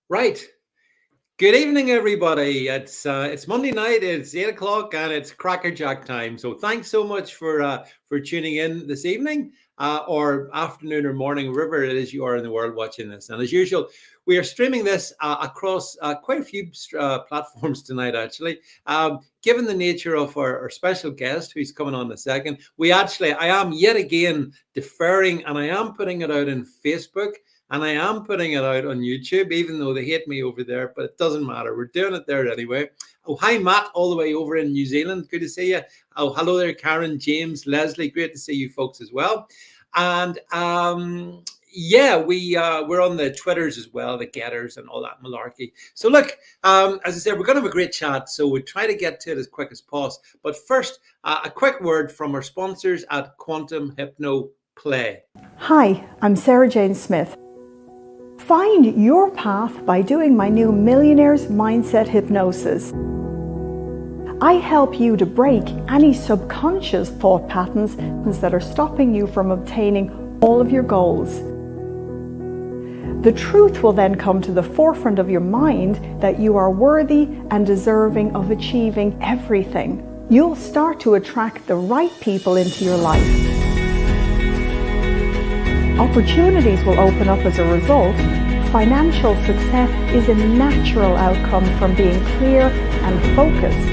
Right. Good evening, everybody. It's Monday night. It's 8 o'clock, and it's crackerjack time. So thanks so much for tuning in this evening, or afternoon, or morning, wherever it is you are in the world watching this. And as usual, we are streaming this across quite a few platforms tonight. Actually, given the nature of our special guest who's coming on in a second, I am yet again deferring, and I am putting it out in Facebook. And I am putting it out on YouTube, even though they hate me over there, but it doesn't matter. We're doing it there anyway. Oh, hi, Matt, all the way over in New Zealand. Good to see you. Oh, hello there, Karen, James, Leslie. Great to see you folks as well. And yeah, we're on the Twitters as well, the Getters and all that malarkey. So look, as I said, we're going to have a great chat. So we'll try to get to it as quick as possible. But first, a quick word from our sponsors at Quantum Hypno Play. Hi, I'm Sarah Jane Smith. Find your path by doing my new Millionaire's Mindset Hypnosis. I help you to break any subconscious thought patterns that are stopping you from obtaining all of your goals. The truth will then come to the forefront of your mind that you are worthy and deserving of achieving everything. You'll start to attract the right people into your life. Opportunities will open up as a result. Financial success is a natural outcome from being clear and focused.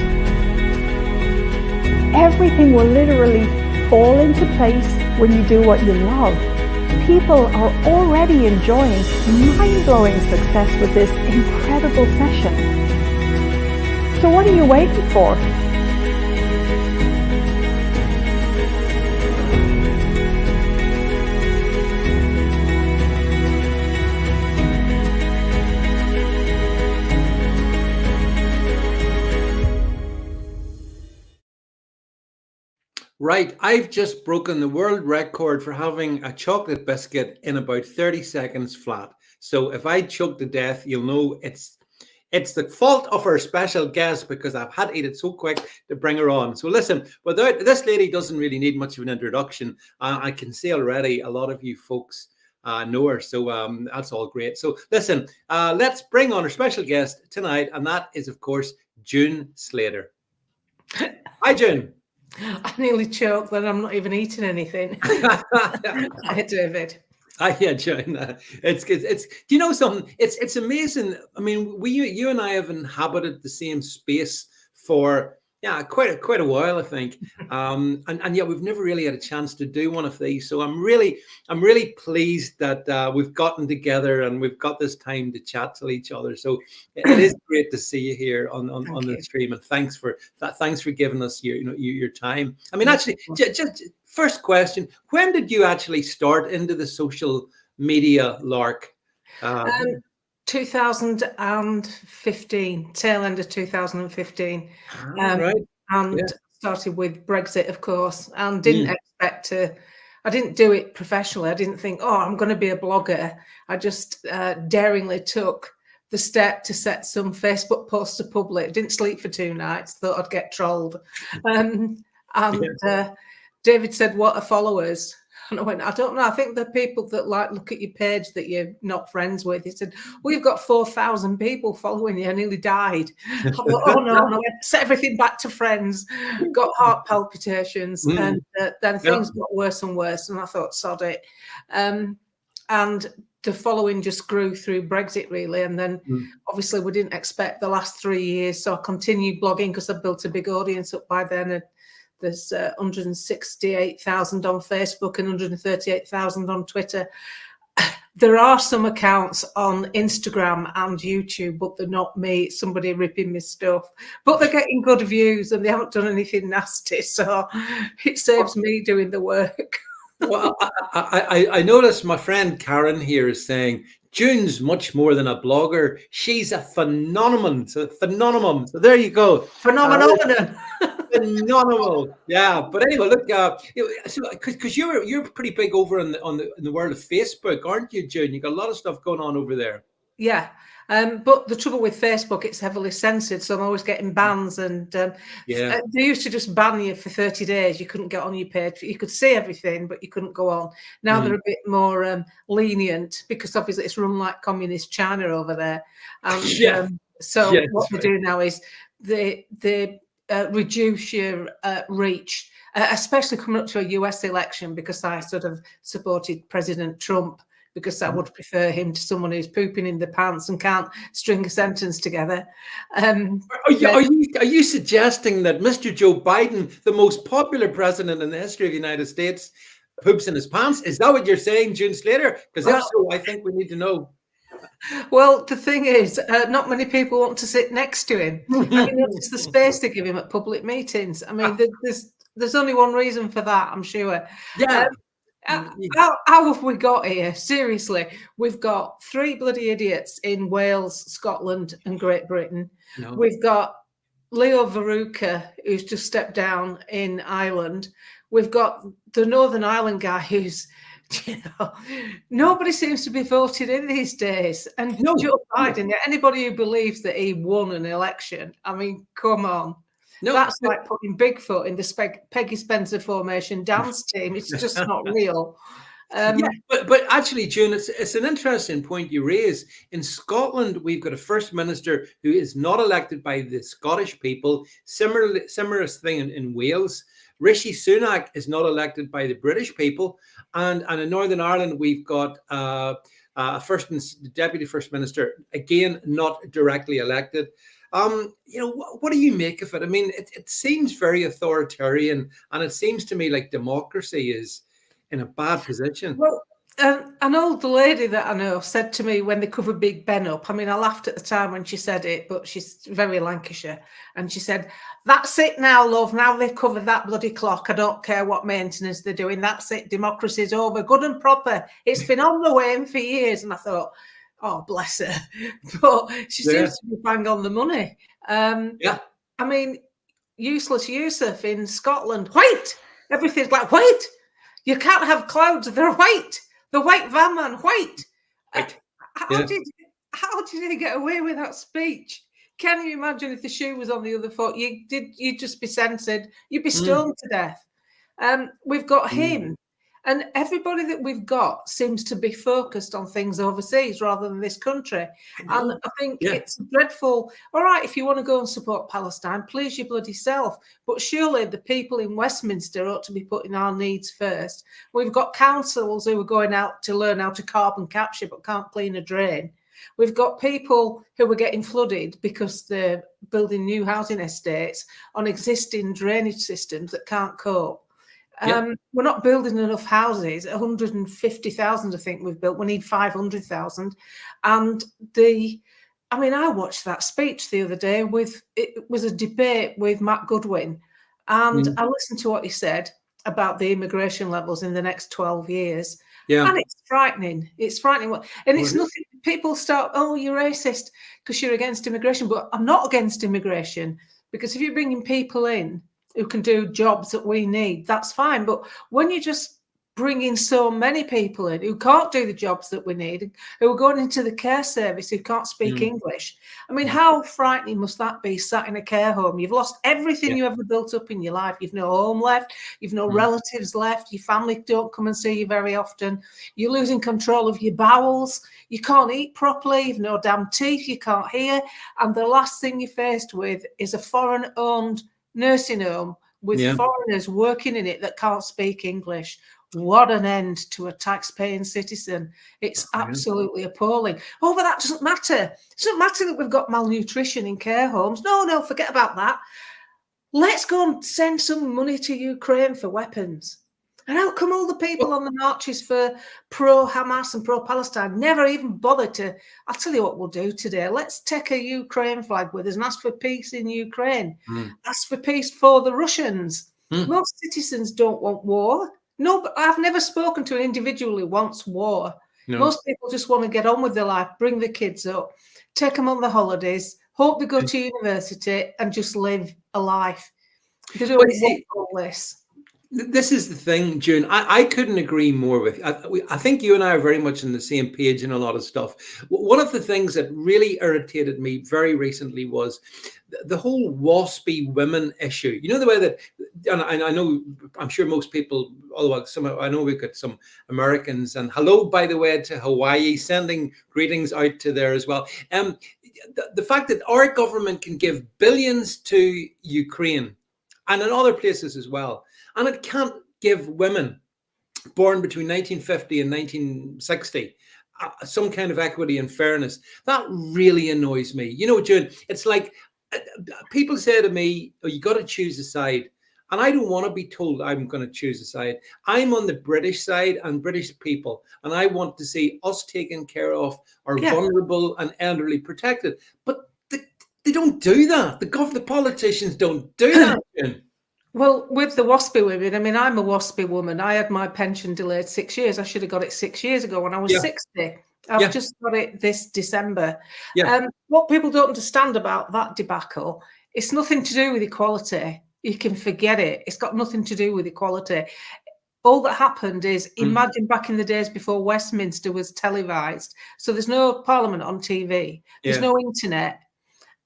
Everything will literally fall into place when you do what you love. People are already enjoying mind-blowing success with this incredible session. So what are you waiting for? Right, I've just broken the world record for having a chocolate biscuit in about 30 seconds flat. So if I choke to death, you'll know it's the fault of our special guest because I've had to eat it so quick to bring her on. So listen, without this lady doesn't really need much of an introduction. I can see already a lot of you folks know her, so that's all great. So listen, let's bring on our special guest tonight, and that is, of course, June Slater. Hi, June. I nearly choked that I'm not even eating anything. Hi, David. Yeah, June. It's do you know something? It's amazing. I mean, you and I have inhabited the same space for quite a while, I think. And yet we've never really had a chance to do one of these. So I'm really pleased that we've gotten together and we've got this time to chat to each other. So it is great to see you here on the stream, and thanks for that. Thanks for giving us your time. I mean, actually, just first question: when did you actually start into the social media lark? 2015, tail end of 2015. Right. And started with Brexit, of course, and didn't expect to. I didn't do it professionally. I didn't think, I'm going to be a blogger. I just daringly took the step to set some Facebook posts to public. Didn't sleep for 2 nights. Thought I'd get trolled. David said, "What are followers?" And I went, "I don't know. I think the people that look at your page that you're not friends with." He said, "We've got 4,000 people following you." I nearly died. I thought, "Oh no!" And I went, set everything back to friends. Got heart palpitations, and then things got worse and worse. And I thought, "Sod it." And the following just grew through Brexit, really. And then obviously we didn't expect the last 3 years, so I continued blogging because I built a big audience up by then. And there's 168,000 on Facebook and 138,000 on Twitter. There are some accounts on Instagram and YouTube, but they're not me. It's somebody ripping my stuff. But they're getting good views and they haven't done anything nasty. So it saves me doing the work. Well, I noticed my friend Karen here is saying, June's much more than a blogger. She's a phenomenon. So there you go. Phenomenon. Phenomenal. Yeah. But anyway, look, because you're pretty big over in the world of Facebook, aren't you, June? You got a lot of stuff going on over there. Yeah. But the trouble with Facebook, it's heavily censored, so I'm always getting bans. And Yeah. they used to just ban you for 30 days. You couldn't get on your page. You could see everything, but you couldn't go on. Now they're a bit more lenient because obviously it's run like communist China over there. And Yeah. so Yeah, what that's they right. do now is they reduce your reach, especially coming up to a US election, because I sort of supported President Trump, because I would prefer him to someone who's pooping in the pants and can't string a sentence together. Are you suggesting that Mr. Joe Biden, the most popular president in the history of the United States, poops in his pants? Is that what you're saying, June Slater? Because if so, I think we need to know. Well, the thing is, not many people want to sit next to him. Have you noticed the space they give him at public meetings? I mean, there's only one reason for that, I'm sure. Yeah. How have we got here? Seriously, we've got 3 bloody idiots in Wales, Scotland, and Great Britain. No. We've got Leo Varadkar, who's just stepped down in Ireland. We've got the Northern Ireland guy who's, nobody seems to be voted in these days. And No. Joe Biden, anybody who believes that he won an election, I mean, come on. No, that's like putting Bigfoot in the Peggy Spencer formation dance team. It's just not real. Yeah, but actually, June, it's an interesting point you raise. In Scotland, we've got a first minister who is not elected by the Scottish people. Similar thing in Wales. Rishi Sunak is not elected by the British people, and in Northern Ireland, we've got deputy first minister, again not directly elected. What do you make of it? I mean, it seems very authoritarian, and it seems to me like democracy is in a bad position. Well, an old lady that I know said to me when they covered Big Ben up, I mean, I laughed at the time when she said it, but she's very Lancashire, and she said, "That's it now, love. Now they've covered that bloody clock. I don't care what maintenance they're doing. That's it. Democracy's over. Good and proper. It's been on the wane for years." And I thought, oh, bless her. But she seems to be bang on the money. Yeah. I mean, useless Yusuf in Scotland. Wait! Everything's like, wait! You can't have clouds. They're white. The white van man, white. How did he get away with that speech? Can you imagine if the shoe was on the other foot? You'd just be censored. You'd be stoned to death. We've got him. And everybody that we've got seems to be focused on things overseas rather than this country. And I think it's dreadful. All right, if you want to go and support Palestine, please your bloody self. But surely the people in Westminster ought to be putting our needs first. We've got councils who are going out to learn how to carbon capture but can't clean a drain. We've got people who are getting flooded because they're building new housing estates on existing drainage systems that can't cope. We're not building enough houses. 150,000, I think we've built. We need 500,000. And I watched that speech the other day it was a debate with Matt Goodwin. And I listened to what he said about the immigration levels in the next 12 years. Yeah. And it's frightening. It's frightening. And it's nothing. People start, oh, you're racist because you're against immigration. But I'm not against immigration, because if you're bringing people in who can do jobs that we need, that's fine. But when you just bring in so many people in who can't do the jobs that we need, who are going into the care service who can't speak English, I mean, how frightening must that be, sat in a care home? You've lost everything you ever built up in your life. You've no home left. You've no relatives left. Your family don't come and see you very often. You're losing control of your bowels. You can't eat properly. You've no damn teeth. You can't hear. And the last thing you're faced with is a foreign-owned nursing home with foreigners working in it that can't speak English. What an end to a tax-paying citizen. It's absolutely appalling. Oh, but that doesn't matter. It doesn't matter that we've got malnutrition in care homes. No, forget about that. Let's go and send some money to Ukraine for weapons. And how come all the people on the marches for pro-Hamas and pro-Palestine never even bothered to, I'll tell you what we'll do today. Let's take a Ukraine flag with us and ask for peace in Ukraine. Ask for peace for the Russians. Most citizens don't want war. No, but I've never spoken to an individual who wants war. No. Most people just want to get on with their life, bring the kids up, take them on the holidays, hope they go to university and just live a life. They don't want all this. This is the thing, June. I couldn't agree more with you. I think you and I are very much on the same page in a lot of stuff. One of the things that really irritated me very recently was the whole waspy women issue. You know, the way that, and I know, I'm sure most people, although I know we've got some Americans, and hello, by the way, to Hawaii, sending greetings out to there as well. The fact that our government can give billions to Ukraine and in other places as well, and it can't give women born between 1950 and 1960 some kind of equity and fairness. That really annoys me. You know, June, it's like people say to me, oh, you got to choose a side. And I don't want to be told I'm going to choose a side. I'm on the British side and British people. And I want to see us taken care of, our vulnerable and elderly protected. But they don't do that. The politicians don't do that. Well, with the waspy women, I mean, I'm a waspy woman. I had my pension delayed 6 years. I should have got it 6 years ago when I was 60. I've just got it this December. What people don't understand about that debacle, it's nothing to do with equality. You can forget it. It's got nothing to do with equality. All that happened is, imagine back in the days before Westminster was televised. So there's no Parliament on TV. There's no internet.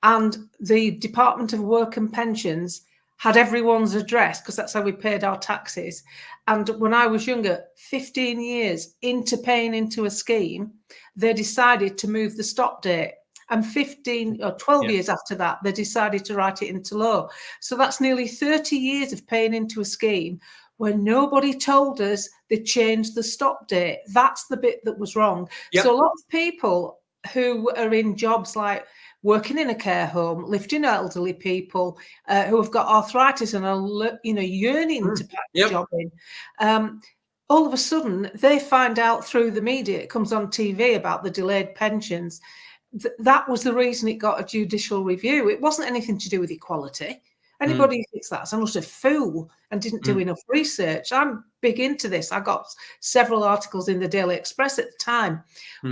And the Department of Work and Pensions had everyone's address, because that's how we paid our taxes. And when I was younger, 15 years into paying into a scheme, they decided to move the stop date. And 15 or 12 years after that, they decided to write it into law. So that's nearly 30 years of paying into a scheme where nobody told us they changed the stop date. That's the bit that was wrong. So a lot of people who are in jobs like working in a care home, lifting elderly people who have got arthritis and are, yearning to pack the job in. All of a sudden, they find out through the media, it comes on TV about the delayed pensions. That was the reason it got a judicial review. It wasn't anything to do with equality. Anybody who thinks that's an utter fool and didn't do enough research. I'm big into this. I got several articles in the Daily Express at the time.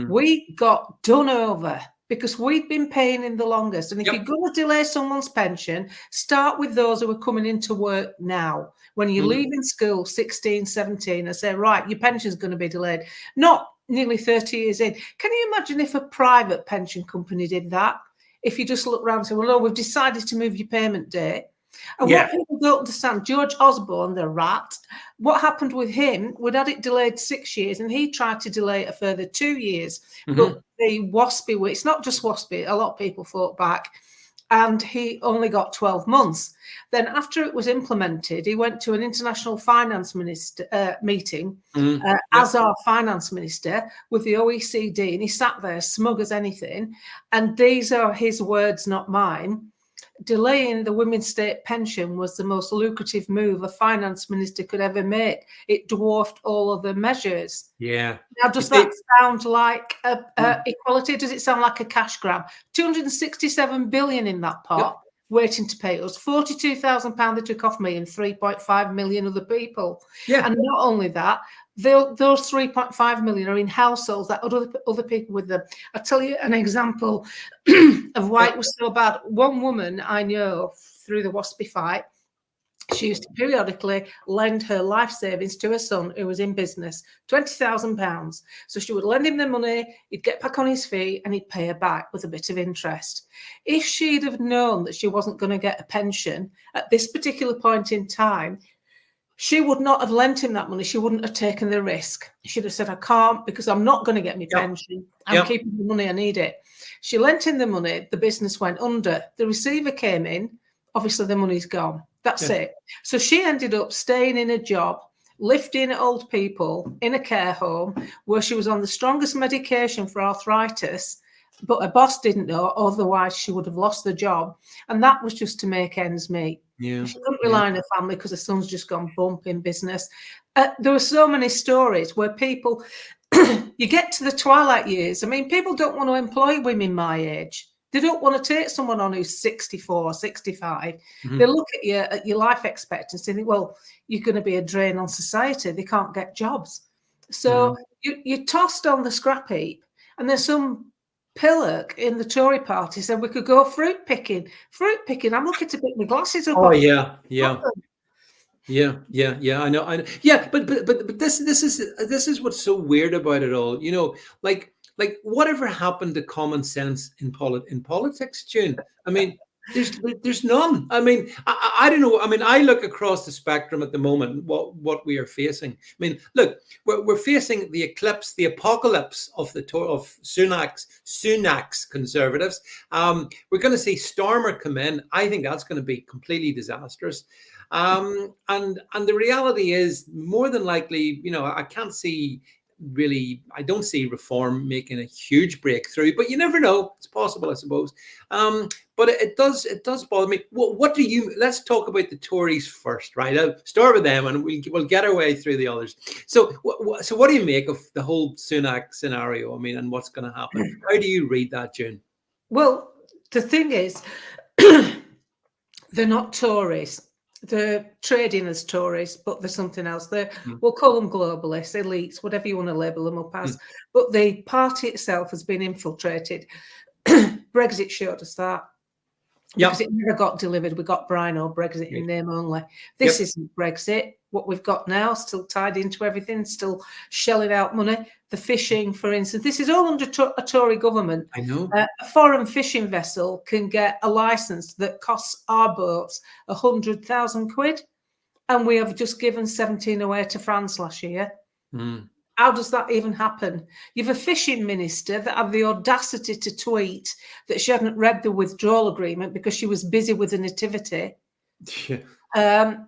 We got done over because we'd been paying in the longest. And if you're going to delay someone's pension, start with those who are coming into work now. When you're leaving school, 16, 17, and say, right, your pension's going to be delayed. Not nearly 30 years in. Can you imagine if a private pension company did that? If you just look around and say, well, no, we've decided to move your payment date. And what people don't understand, George Osborne, the rat, what happened with him, we'd had it delayed 6 years and he tried to delay it a further 2 years. But the waspy, it's not just waspy, a lot of people fought back, and he only got 12 months. Then after it was implemented, he went to an international finance minister meeting as our finance minister with the OECD, and he sat there smug as anything. And these are his words, not mine. Delaying the women's state pension was the most lucrative move a finance minister could ever make. It dwarfed all other measures. Now, does that sound like equality? Does it sound like a cash grab? 267 billion in that pot, waiting to pay us. £42,000 they took off me and 3.5 million other people. And not only that, those 3.5 million are in households that other people with them. I'll tell you an example of why it was so bad. One woman I know through the waspy fight, she used to periodically lend her life savings to her son who was in business, £20,000. So she would lend him the money, he'd get back on his feet and he'd pay her back with a bit of interest. If she'd have known that she wasn't going to get a pension at this particular point in time, she would not have lent him that money. She wouldn't have taken the risk. She'd have said, I can't because I'm not going to get my pension. I'm keeping the money. I need it. She lent him the money. The business went under. The receiver came in. Obviously, the money's gone. That's it. So she ended up staying in a job, lifting old people in a care home where she was on the strongest medication for arthritis, but her boss didn't know. Otherwise, she would have lost the job. And that was just to make ends meet. She couldn't rely on her family because her son's just gone bump in business. There were so many stories where people, you get to the twilight years. I mean, people don't want to employ women my age. They don't want to take someone on who's 64, 65. They look at your life expectancy and think, well, you're going to be a drain on society. They can't get jobs. So you're tossed on the scrap heap, and there's some pillock in the Tory party said we could go fruit picking. I'm looking to pick my glasses up. Yeah. I know. Yeah, but this is what's so weird about it all. Like whatever happened to common sense in politics, June? I mean, there's none. I mean, I don't know. I mean, I look across the spectrum at the moment. What we are facing. I mean, look, we're facing the eclipse, the apocalypse of of Sunak's conservatives. We're going to see Starmer come in. I think that's going to be completely disastrous. And the reality is, more than likely, I can't see really. I don't see reform making a huge breakthrough, but you never know. It's possible, I suppose. But it does bother me. What do you? Let's talk about the Tories first, right? I'll start with them, and we'll get our way through the others. So, what do you make of the whole Sunak scenario? I mean, and what's going to happen? How do you read that, June? Well, the thing is, they're not Tories. They're trading as Tories, but there's something else. We'll call them globalists, elites, whatever you want to label them up as. But the party itself has been infiltrated. Brexit showed us that. Because it never got delivered. We got Brian or Brexit in name only. This isn't Brexit. What we've got now, still tied into everything, still shelling out money. The fishing, for instance, this is all under a Tory government. I know. A foreign fishing vessel can get a license that costs our boats 100,000 quid. And we have just given 17 away to France last year. How does that even happen? You have a fishing minister that had the audacity to tweet that she hadn't read the withdrawal agreement because she was busy with the nativity. How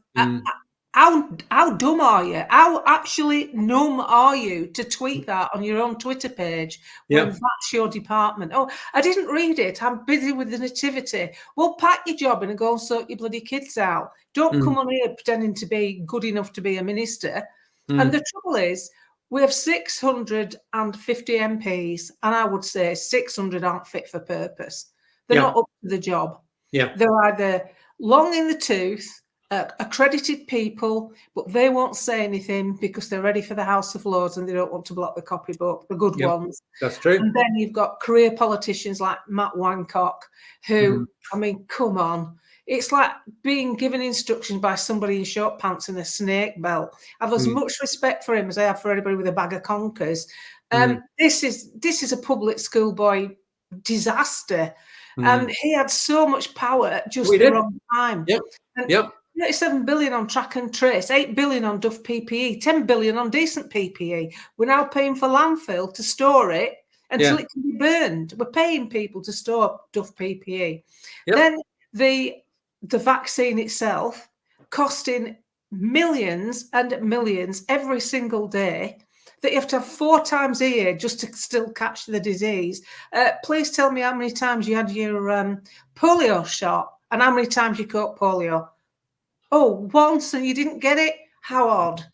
dumb are you? How actually numb are you to tweet that on your own Twitter page when that's your department? Oh, I didn't read it. I'm busy with the nativity. Well, pack your job in and go and sort your bloody kids out. Don't come on here pretending to be good enough to be a minister. And the trouble is, we have 650 MPs, and I would say 600 aren't fit for purpose. They're not up to the job. They're either long in the tooth, accredited people, but they won't say anything because they're ready for the House of Lords and they don't want to block the copybook, the good ones. That's true. And then you've got career politicians like Matt Wancock, who, I mean, come on. It's like being given instructions by somebody in short pants and a snake belt. I have as much respect for him as I have for anybody with a bag of conkers. This is a public school boy disaster. And he had so much power at just the wrong time. 37 billion on track and trace, 8 billion on Duff PPE, 10 billion on decent PPE. We're now paying for landfill to store it until it can be burned. We're paying people to store Duff PPE. Then the vaccine itself costing millions and millions every single day that you have to have 4 times a year just to still catch the disease. Please tell me how many times you had your polio shot and how many times you caught polio. Oh, once and you didn't get it? How odd.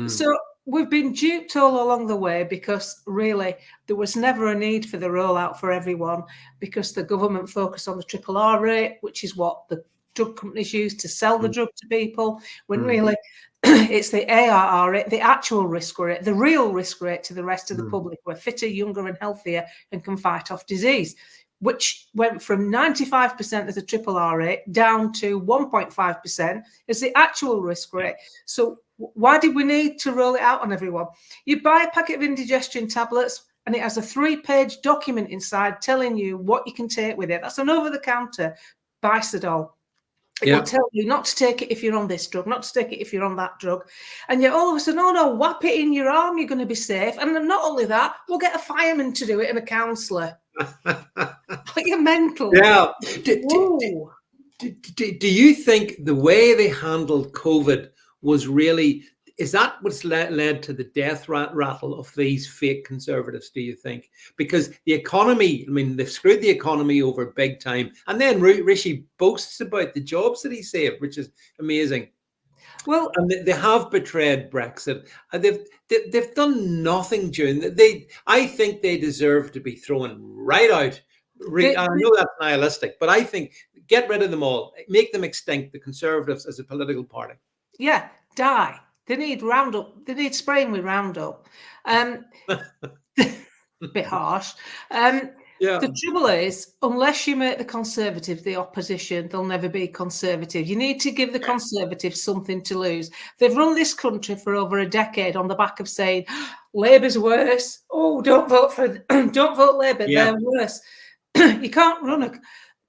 So we've been duped all along the way because really there was never a need for the rollout for everyone because the government focused on the triple R rate, which is what the drug companies use to sell the drug to people, when really it's the ARR rate, the actual risk rate, the real risk rate to the rest of the public. We're fitter, younger and healthier and can fight off disease, which went from 95% as a triple R rate down to 1.5% as the actual risk rate. So why did we need to roll it out on everyone? You buy a packet of indigestion tablets and it has a 3-page document inside telling you what you can take with it. That's an over-the-counter Bicidol. It will tell you not to take it if you're on this drug, not to take it if you're on that drug. And yet all of a sudden, oh no, whap it in your arm, you're going to be safe. And not only that, we'll get a fireman to do it and a counsellor. You're mental. Yeah. Do you think the way they handled COVID was really, is that what's led to the death rattle of these fake conservatives, do you think? Because the economy, I mean, they've screwed the economy over big time. And then Rishi boasts about the jobs that he saved, which is amazing. Well, and they have betrayed Brexit. They've done nothing, June. I think they deserve to be thrown right out. I know that's nihilistic, but I think get rid of them all. Make them extinct, the Conservatives as a political party. Yeah, die. They need Roundup. They need spraying with Roundup. Bit harsh. Yeah. The trouble is, unless you make the Conservative the opposition, they'll never be Conservative. You need to give the Conservatives something to lose. They've run this country for over a decade on the back of saying, Labour's worse. Oh, don't vote for, don't vote Labour, Yeah. they're worse. You can't run a,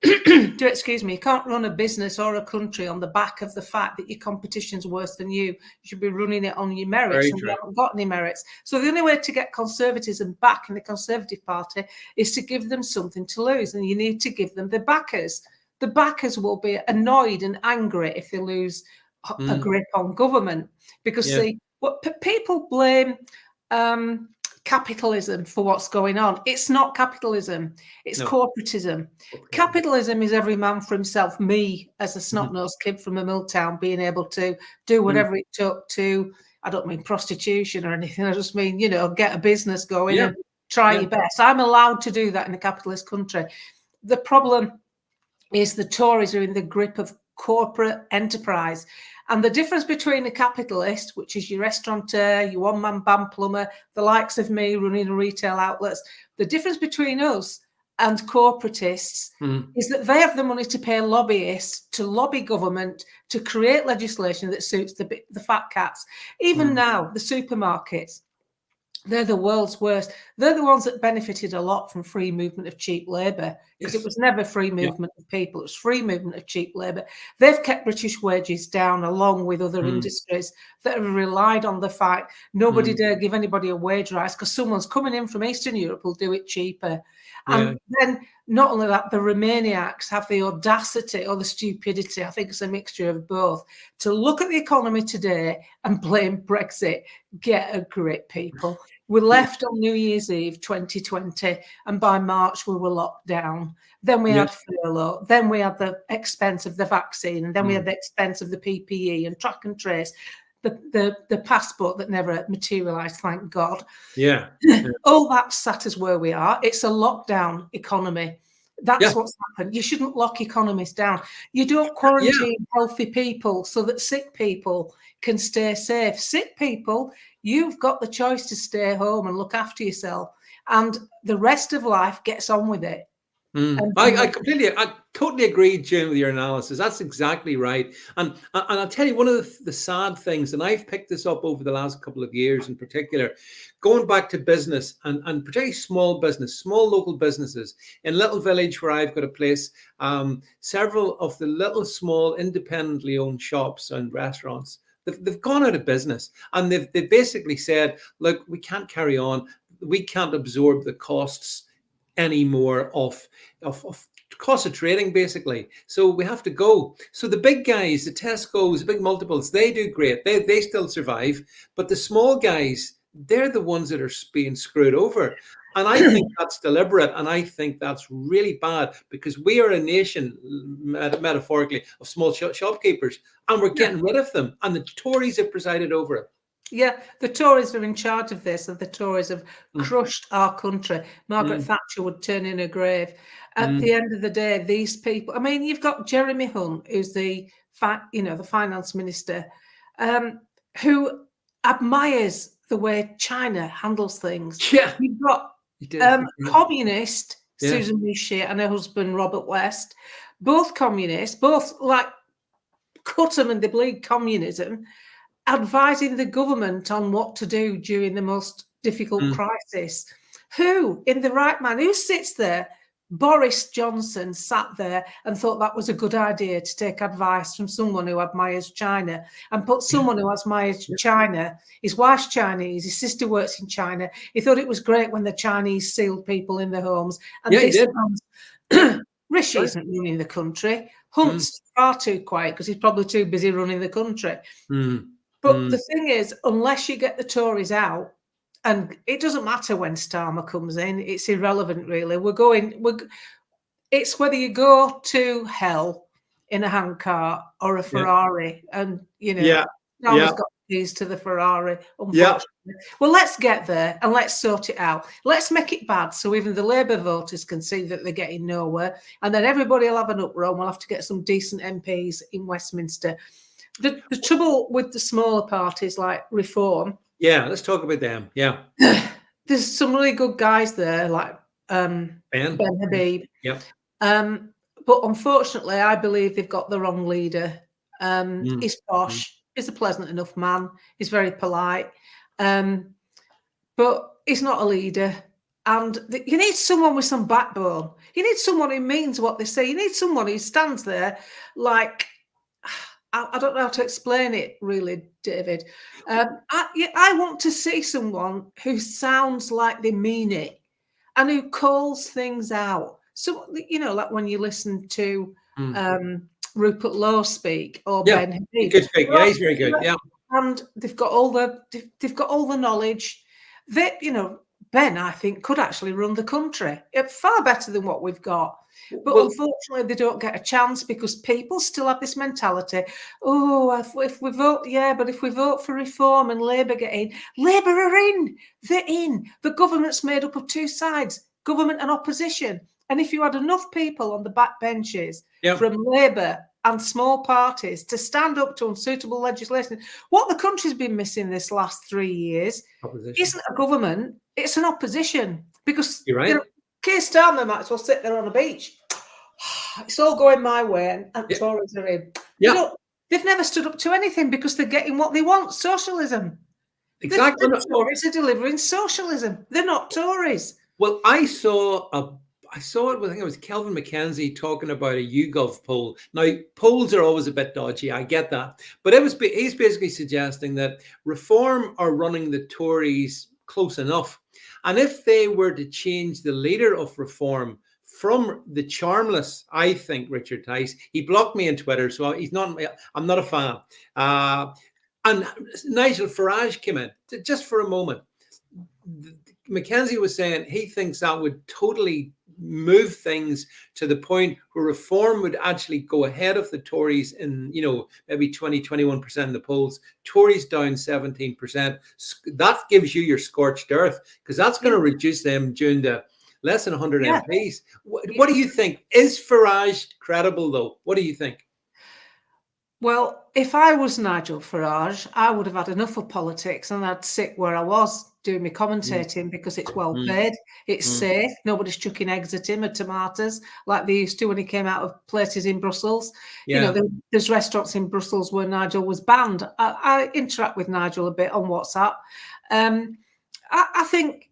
excuse me, you can't run a business or a country on the back of the fact that your competition's worse than you. You should be running it on your merits, Very and true. we haven't got any merits. So the only way to get conservatism back in the Conservative Party is to give them something to lose, and you need to give them the backers. The backers will be annoyed and angry if they lose a grip on government, because people blame capitalism for what's going on. It's not capitalism, it's corporatism. Capitalism is every man for himself. Me, as a snot-nosed kid from a mill town, being able to do whatever it took to, I don't mean prostitution or anything, I just mean, you know, get a business going and try your best. I'm allowed to do that in a capitalist country. The problem is the Tories are in the grip of corporate enterprise. And the difference between a capitalist, which is your restaurateur, your one-man band plumber, the likes of me running retail outlets, the difference between us and corporatists is that they have the money to pay lobbyists to lobby government to create legislation that suits the fat cats. Even now, the supermarkets, they're the world's worst. They're the ones that benefited a lot from free movement of cheap labour, because it was never free movement of people. It was free movement of cheap labour. They've kept British wages down, along with other industries that have relied on the fact nobody dare give anybody a wage rise because someone's coming in from Eastern Europe will do it cheaper. And then not only that, the Romaniacs have the audacity or the stupidity, I think it's a mixture of both, to look at the economy today and blame Brexit. Get a grip, people. We left on New Year's Eve 2020, and by March we were locked down. Then we had furlough. Then we had the expense of the vaccine, and then we had the expense of the PPE and track and trace, the passport that never materialised, thank God. All that sat us where we are. It's a lockdown economy. That's what's happened. You shouldn't lock economies down. You don't quarantine healthy people so that sick people can stay safe. Sick people, you've got the choice to stay home and look after yourself, and the rest of life gets on with it. I totally agree, Jim, with your analysis. That's exactly right. And I'll tell you, one of the sad things, and I've picked this up over the last couple of years in particular, going back to business and particularly small business, small local businesses. In Little Village, where I've got a place, several of the little small independently owned shops and restaurants, they've gone out of business, and they've basically said, look, we can't carry on. We can't absorb the costs anymore of cost of trading, basically. So we have to go. So the big guys, the Tesco's, the big multiples, they do great. They still survive. But the small guys, they're the ones that are being screwed over. And I think that's deliberate. And I think that's really bad, because we are a nation, metaphorically, of small shopkeepers, and we're getting rid of them. And the Tories have presided over it. Yeah, the Tories are in charge of this, and the Tories have crushed our country. Margaret Thatcher would turn in her grave. At the end of the day, these people, I mean, you've got Jeremy Hunt, who's the finance minister, who admires the way China handles things. Yeah. You've got communist Susan Rishi and her husband Robert West, both communists, both like cut them and they bleed communism, advising the government on what to do during the most difficult crisis. Who, in the right mind, who sits there? Boris Johnson sat there and thought that was a good idea to take advice from someone who admires China, and put someone who admires China, his wife's Chinese, his sister works in China. He thought it was great when the Chinese sealed people in their homes. And Rishi isn't running the country. Hunt's far too quiet because he's probably too busy running the country. But the thing is, unless you get the Tories out, and it doesn't matter when Starmer comes in, it's irrelevant, really. It's whether you go to hell in a handcart or a Ferrari, and Starmer's got keys to the Ferrari, unfortunately. Well, let's get there and let's sort it out. Let's make it bad so even the Labour voters can see that they're getting nowhere, and then everybody will have an uproar, and we'll have to get some decent MPs in Westminster. The trouble with the smaller parties like Reform. Yeah, let's talk about them. Yeah. There's some really good guys there, like Ben Habib. Yep. But unfortunately, I believe they've got the wrong leader. He's posh. He's a pleasant enough man. He's very polite. But he's not a leader. And you need someone with some backbone. You need someone who means what they say. You need someone who stands there like, I don't know how to explain it really, David. I want to see someone who sounds like they mean it and who calls things out. So, like when you listen to Rupert Lowe speak or Ben Habib. He could speak. Yeah, he's very good. Yeah. And they've got all the knowledge that, Ben, I think, could actually run the country far better than what we've got. But unfortunately, they don't get a chance because people still have this mentality. Oh, if we vote, but if we vote for reform and Labour get in, Labour are in. They're in. The government's made up of two sides, government and opposition. And if you had enough people on the back benches from Labour and small parties to stand up to unsuitable legislation, what the country's been missing this last 3 years isn't a government, it's an opposition. Because Keir Starmer might as well sit there on a beach. It's all going my way and Tories are in. They've never stood up to anything because they're getting what they want, socialism. Exactly. The Tories are delivering socialism. They're not Tories. Well, I saw it, I think it was Kelvin McKenzie talking about a YouGov poll. Now, polls are always a bit dodgy, I get that. But he's basically suggesting that Reform are running the Tories close enough. And if they were to change the leader of Reform from the charmless, I think, Richard Tice, he blocked me on Twitter, so I'm not a fan. And Nigel Farage came in, just for a moment. McKenzie was saying he thinks that would totally move things to the point where Reform would actually go ahead of the Tories in, maybe 20-21% in the polls. Tories down 17%. That gives you your scorched earth because that's going to reduce them down to less than 100 MPs. What do you think? Is Farage credible, though? What do you think? Well, if I was Nigel Farage, I would have had enough of politics and I'd sit where I was doing my commentating because it's well paid, it's safe, nobody's chucking eggs at him or tomatoes like they used to when he came out of places in Brussels. There's restaurants in Brussels where Nigel was banned. I interact with Nigel a bit on WhatsApp. I think,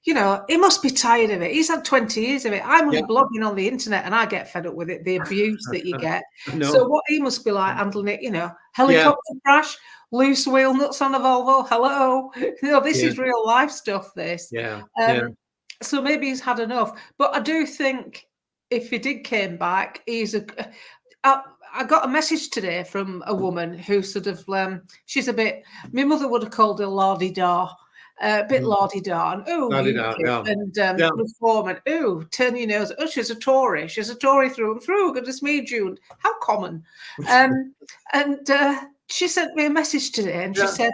he must be tired of it. He's had 20 years of it. I'm only blogging on the internet and I get fed up with it, the abuse that you get. So what he must be like handling it, helicopter crash, loose wheel nuts on a Volvo. Hello. This is real life stuff, this. So maybe he's had enough. But I do think if he did came back, I got a message today from a woman who sort of, she's a bit, my mother would have called her la-di-da. A bit la-di-da, and Reform, and turn your nose. Oh, she's a Tory. She's a Tory through and through. Goodness me, June, how common. And she sent me a message today, and she said,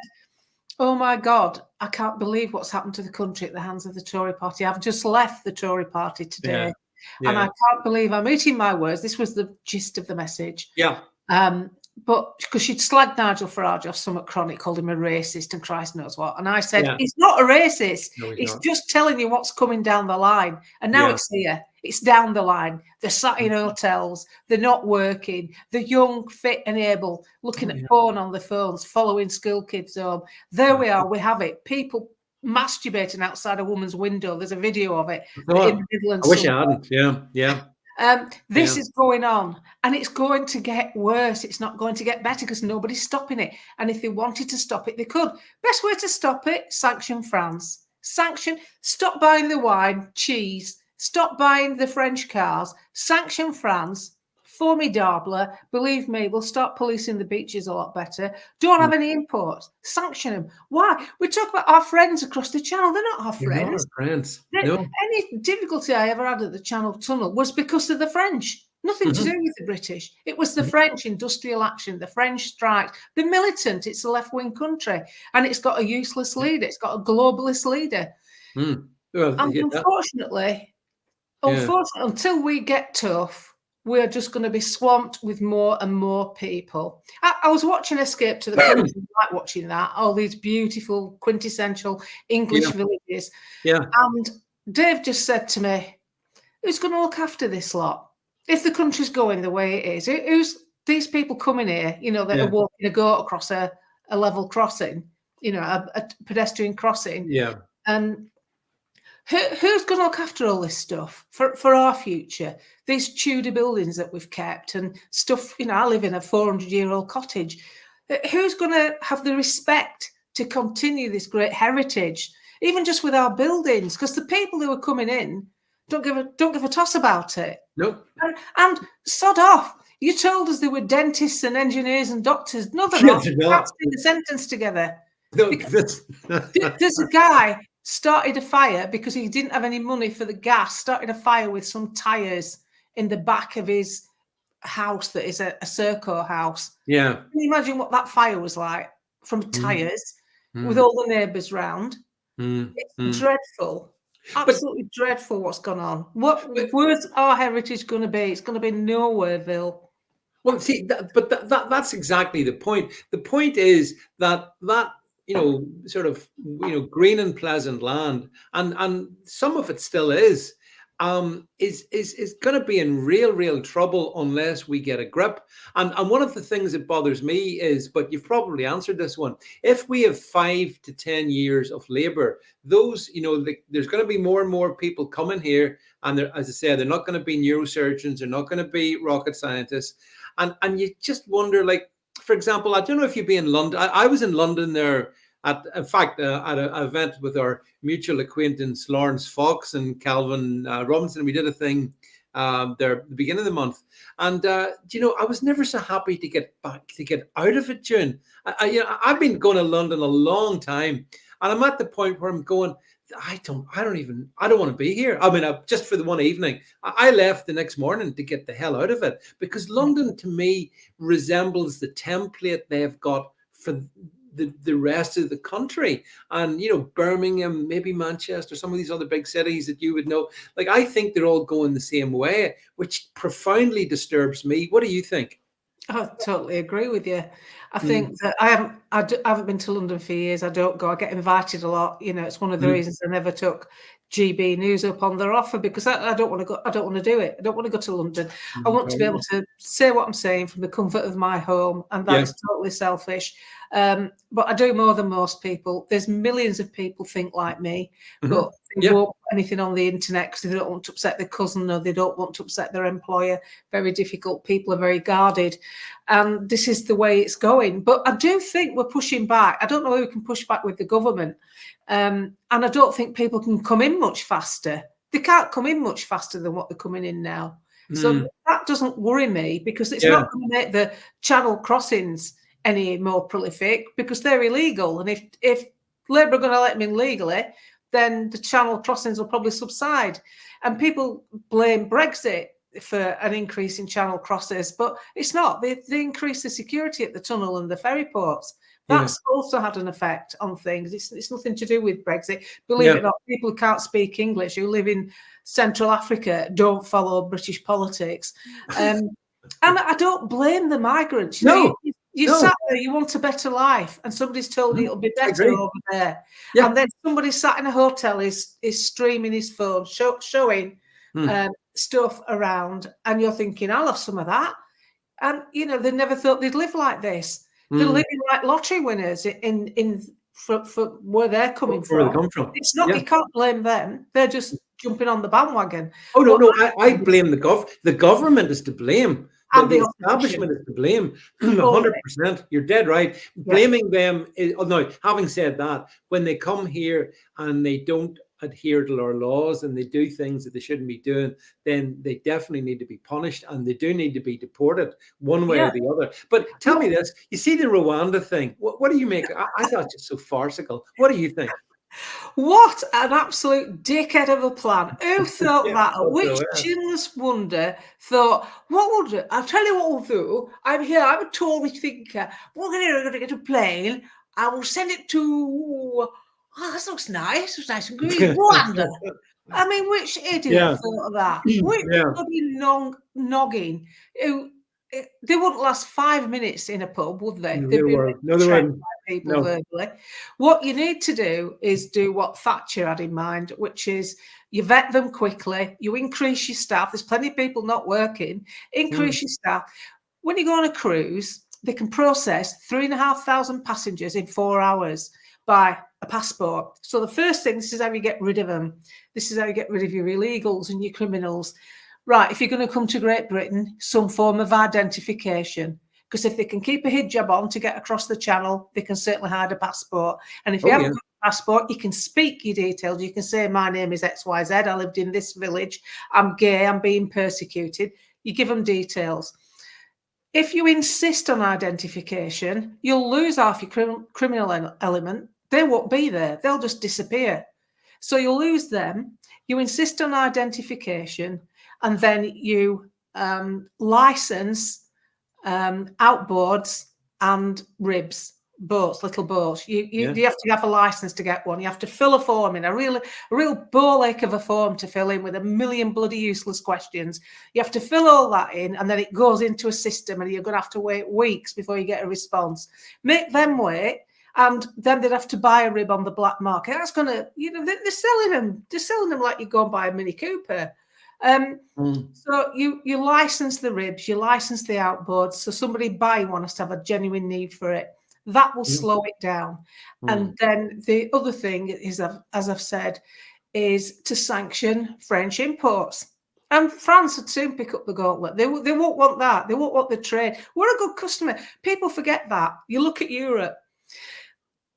"Oh my God, I can't believe what's happened to the country at the hands of the Tory party. I've just left the Tory party today, and I can't believe I'm eating my words." This was the gist of the message. But because she'd slagged Nigel Farage off somewhat chronic, called him a racist and Christ knows what. And I said, he's not a racist. No, he's just telling you what's coming down the line. And now it's here. It's down the line. They're sat in hotels. They're not working. They're young, fit and able, looking at porn on their phones, following school kids home. There we are. We have it. People masturbating outside a woman's window. There's a video of it in the Midlands. I wish I hadn't. This is going on and it's going to get worse. It's not going to get better because nobody's stopping it. And if they wanted to stop it, they could. Best way to stop it, sanction France. Stop buying the wine, cheese, stop buying the French cars, sanction France. Formidable. Believe me, we'll start policing the beaches a lot better. Don't have any imports. Sanction them. Why? We talk about our friends across the channel. They're not our friends. No. Any difficulty I ever had at the Channel Tunnel was because of the French. Nothing to do with the British. It was the French industrial action, the French strikes, the militant. It's a left-wing country. And it's got a useless leader. It's got a globalist leader. And unfortunately, until we get tough, we're just going to be swamped with more and more people. I was watching Escape to the Country, like watching that, all these beautiful, quintessential English villages. And Dave just said to me, who's going to look after this lot? If the country's going the way it is, who's these people coming here, that are walking a goat across a level crossing, a pedestrian crossing. Yeah. And who's going to look after all this stuff for our future? These Tudor buildings that we've kept and stuff, I live in a 400-year-old cottage. Who's going to have the respect to continue this great heritage, even just with our buildings? Because the people who are coming in don't give a toss about it. Nope. And sod off. You told us there were dentists and engineers and doctors. No, they're not. Can't see the sentence together. No, there's a guy started a fire because he didn't have any money for the gas. Started a fire with some tires in the back of his house that is a Serco house. Yeah. Can you imagine what that fire was like from tires with all the neighbours round? It's dreadful. Absolutely dreadful what's gone on. Where's our heritage going to be? It's going to be nowhereville. Well, see, that's exactly the point. The point is that sort of green and pleasant land, and some of it still is going to be in real trouble unless we get a grip. And one of the things that bothers me is, but you've probably answered this one, if we have 5 to 10 years of labor, those, there's going to be more and more people coming here. And as I said, they're not going to be neurosurgeons. They're not going to be rocket scientists. And you just wonder, like, for example, I don't know if you've been in London. I was in London there at an event with our mutual acquaintance Lawrence Fox and Calvin Robinson. We did a thing there at the beginning of the month, and I was never so happy to get out of it, June. I've been going to London a long time, and I'm at the point where I'm going, I don't want to be here. I mean, just for the one evening, I left the next morning to get the hell out of it, because London to me resembles the template they've got for the rest of the country. And Birmingham, maybe Manchester, some of these other big cities that you would know, like, I think they're all going the same way, which profoundly disturbs me. What do you think? I totally agree with you. I think that I haven't been to London for years. I don't go. I get invited a lot. It's one of the reasons I never took GB News up on their offer, because I don't want to go. I don't want to do it. I don't want to go to London. I want to be able to say what I'm saying from the comfort of my home, and that's totally selfish. But I do more than most people. There's millions of people think like me, but they won't put anything on the internet because they don't want to upset their cousin, or they don't want to upset their employer. Very difficult. People are very guarded, and this is the way it's going. But I do think we're pushing back. I don't know who can push back with the government, and I don't think people can come in much faster. They can't come in much faster than what they're coming in now. So that doesn't worry me, because it's not going to make the channel crossings any more prolific, because they're illegal. And if Labour are going to let them in legally, then the channel crossings will probably subside. And people blame Brexit for an increase in channel crossings, but it's not. They increased the security at the tunnel and the ferry ports. That's also had an effect on things. It's nothing to do with Brexit. Believe it or not, people who can't speak English, who live in Central Africa, don't follow British politics. And I don't blame the migrants. You sat there, you want a better life, and somebody's told you it'll be better over there. Yeah. And then somebody sat in a hotel is streaming his phone, showing stuff around, and you're thinking, I'll have some of that. And, they never thought they'd live like this. They're living like lottery winners for where they're coming from. Where they come from. It's not, you can't blame them. They're just jumping on the bandwagon. Oh, no, I blame the government. The government is to blame. The establishment is to blame. 100%. You're dead right. Blaming them is, no, having said that, when they come here and they don't adhere to our laws and they do things that they shouldn't be doing, then they definitely need to be punished, and they do need to be deported one way or the other. But tell me this, you see the Rwanda thing, what do you make? I thought it was so farcical. What do you think? What an absolute dickhead of a plan. Who thought that? Which chinless wonder thought, I'll tell you what we'll do. I'm here, I'm a Tory thinker. We're going to get a plane. I will send it to, that looks nice. It's nice and green. Rwanda. I mean, which idiot thought of that? Which bloody noggin who, they wouldn't last 5 minutes in a pub, would they? They'd be trained by people verbally. What you need to do is do what Thatcher had in mind, which is you vet them quickly, you increase your staff. There's plenty of people not working. Increase your staff. When you go on a cruise, they can process 3,500 passengers in 4 hours by a passport. So the first thing, this is how you get rid of them. This is how you get rid of your illegals and your criminals. Right, if you're going to come to Great Britain, some form of identification. Because if they can keep a hijab on to get across the channel, they can certainly hide a passport. And if you haven't got a passport, you can speak your details. You can say, my name is XYZ, I lived in this village, I'm gay, I'm being persecuted. You give them details. If you insist on identification, you'll lose half your criminal element. They won't be there. They'll just disappear. So you'll lose them. You insist on identification, and then you license outboards and ribs, boats, little boats. You have to have a license to get one. You have to fill a form in, a real ball ache of a form to fill in with a million bloody useless questions. You have to fill all that in, and then it goes into a system, and you're going to have to wait weeks before you get a response. Make them wait, and then they'd have to buy a rib on the black market. That's going to, they're selling them. They're selling them like you go and buy a Mini Cooper. So you license the ribs, you license the outboards, so somebody buying one has to have a genuine need for it. That will slow it down. And then the other thing is, as I've said, is to sanction French imports. And France would soon pick up the gauntlet. They won't want that. They won't want the trade. We're a good customer. People forget that. You look at Europe.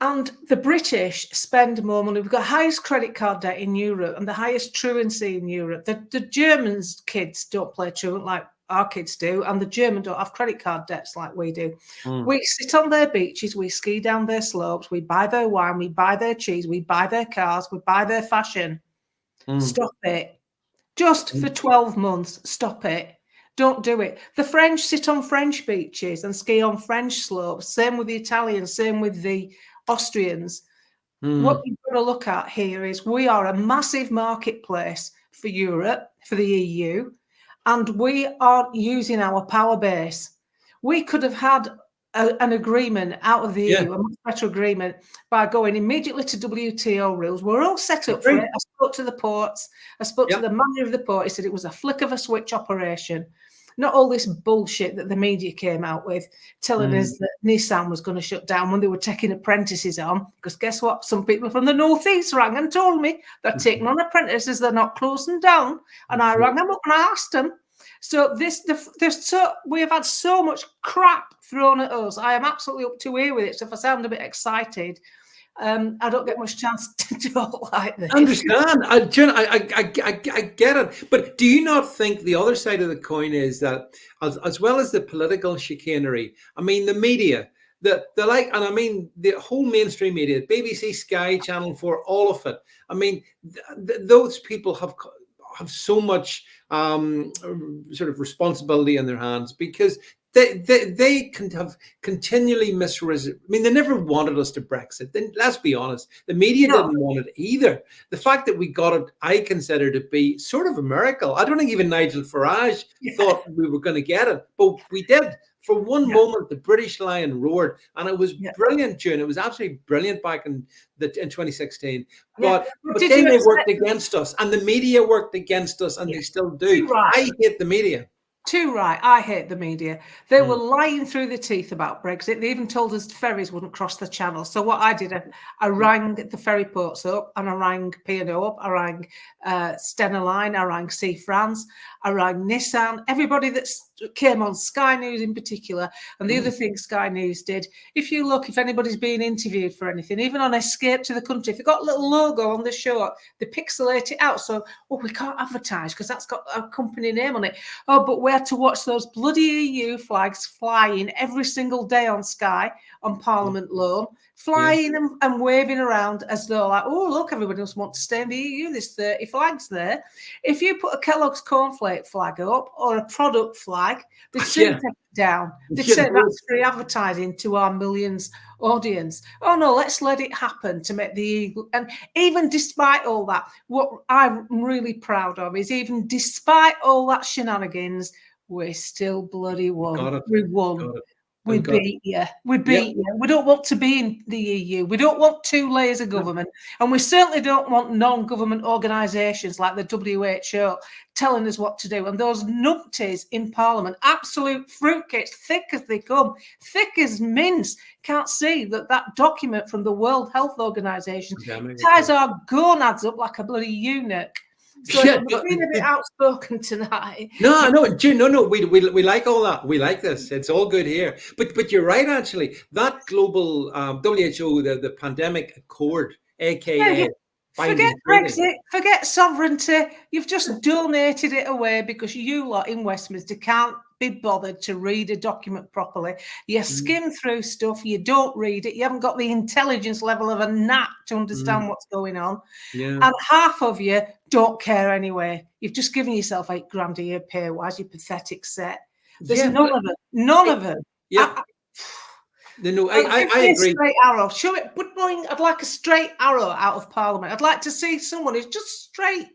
And the British spend more money. We've got the highest credit card debt in Europe and the highest truancy in Europe. The Germans' kids don't play truant like our kids do, and the Germans don't have credit card debts like we do. We sit on their beaches, we ski down their slopes, we buy their wine, we buy their cheese, we buy their cars, we buy their fashion. Stop it. Just for 12 months, stop it. Don't do it. The French sit on French beaches and ski on French slopes. Same with the Italians, same with the Austrians. What you've got to look at here is we are a massive marketplace for Europe, for the EU, and we aren't using our power base. We could have had an agreement out of the EU, a much better agreement, by going immediately to WTO rules. We're all set up for it. I spoke to the ports. I spoke to the manager of the port. He said it was a flick of a switch operation. Not all this bullshit that the media came out with, telling us that Nissan was going to shut down when they were taking apprentices on. Because guess what? Some people from the northeast rang and told me they're taking on apprentices, they're not closing down. And I rang them up and I asked them. So we have had so much crap thrown at us. I am absolutely up to here with it. So if I sound a bit excited, I don't get much chance to talk like this. I understand. I get it. But do you not think the other side of the coin is that, as well as the political chicanery, I mean, the media, the whole mainstream media, BBC, Sky, Channel 4, all of it. I mean, those people have so much sort of responsibility in their hands, because they can have continually misrepresented. I mean, they never wanted us to Brexit. Then let's be honest, the media didn't want it either. The fact that we got it, I consider to be sort of a miracle. I don't think even Nigel Farage thought we were going to get it, but we did. For one moment, the British lion roared, and it was brilliant, June. It was absolutely brilliant back in 2016. But then they worked against us, and the media worked against us, and they still do. I hate the media. Too right. I hate the media. They were lying through the teeth about Brexit. They even told us ferries wouldn't cross the channel. So what I did, I rang the ferry ports up, and I rang P&O up, I rang Stena Line, I rang Sea France, I rang Nissan, everybody that came on, Sky News in particular. And the other thing Sky News did, if anybody's being interviewed for anything, even on Escape to the Country, if they've got a little logo on the short, they pixelate it out. So, we can't advertise because that's got a company name on it. But we had to watch those bloody EU flags flying every single day on Sky, on Parliament Lawn, flying and waving around as though like, look, everybody else wants to stay in the EU. There's 30 flags there. If you put a Kellogg's cornflake flag up or a product flag, they'd soon take it down. They'd say that's free advertising to our millions audience. Oh no, let's let it happen to make the EU. And even despite all that, what I'm really proud of is even despite all that shenanigans, we still bloody won. We won. We God. beat you. We Yep. beat you. We don't want to be in the EU. We don't want 2 layers of government. And we certainly don't want non-government organisations like the WHO telling us what to do. And those numpties in Parliament, absolute fruitcakes, thick as they come, thick as mince, can't see that document from the World Health Organisation ties our gonads up like a bloody eunuch. So Yeah, we've been a bit outspoken tonight. No, June, no. We like all that. We like this. It's all good here. But you're right, actually. That global WHO, the pandemic accord, aka Forget Brexit, forget sovereignty. You've just donated it away because you lot in Westminster can't be bothered to read a document properly. You skim through stuff, you don't read it, you haven't got the intelligence level of a gnat to understand what's going on. Yeah. And half of you don't care anyway. You've just given yourself £8,000 a year pay wise, you pathetic set. There's none of them. None of them. Yeah. No, I agree. Straight arrow. Show it. I'd like a straight arrow out of Parliament. I'd like to see someone who's just straight,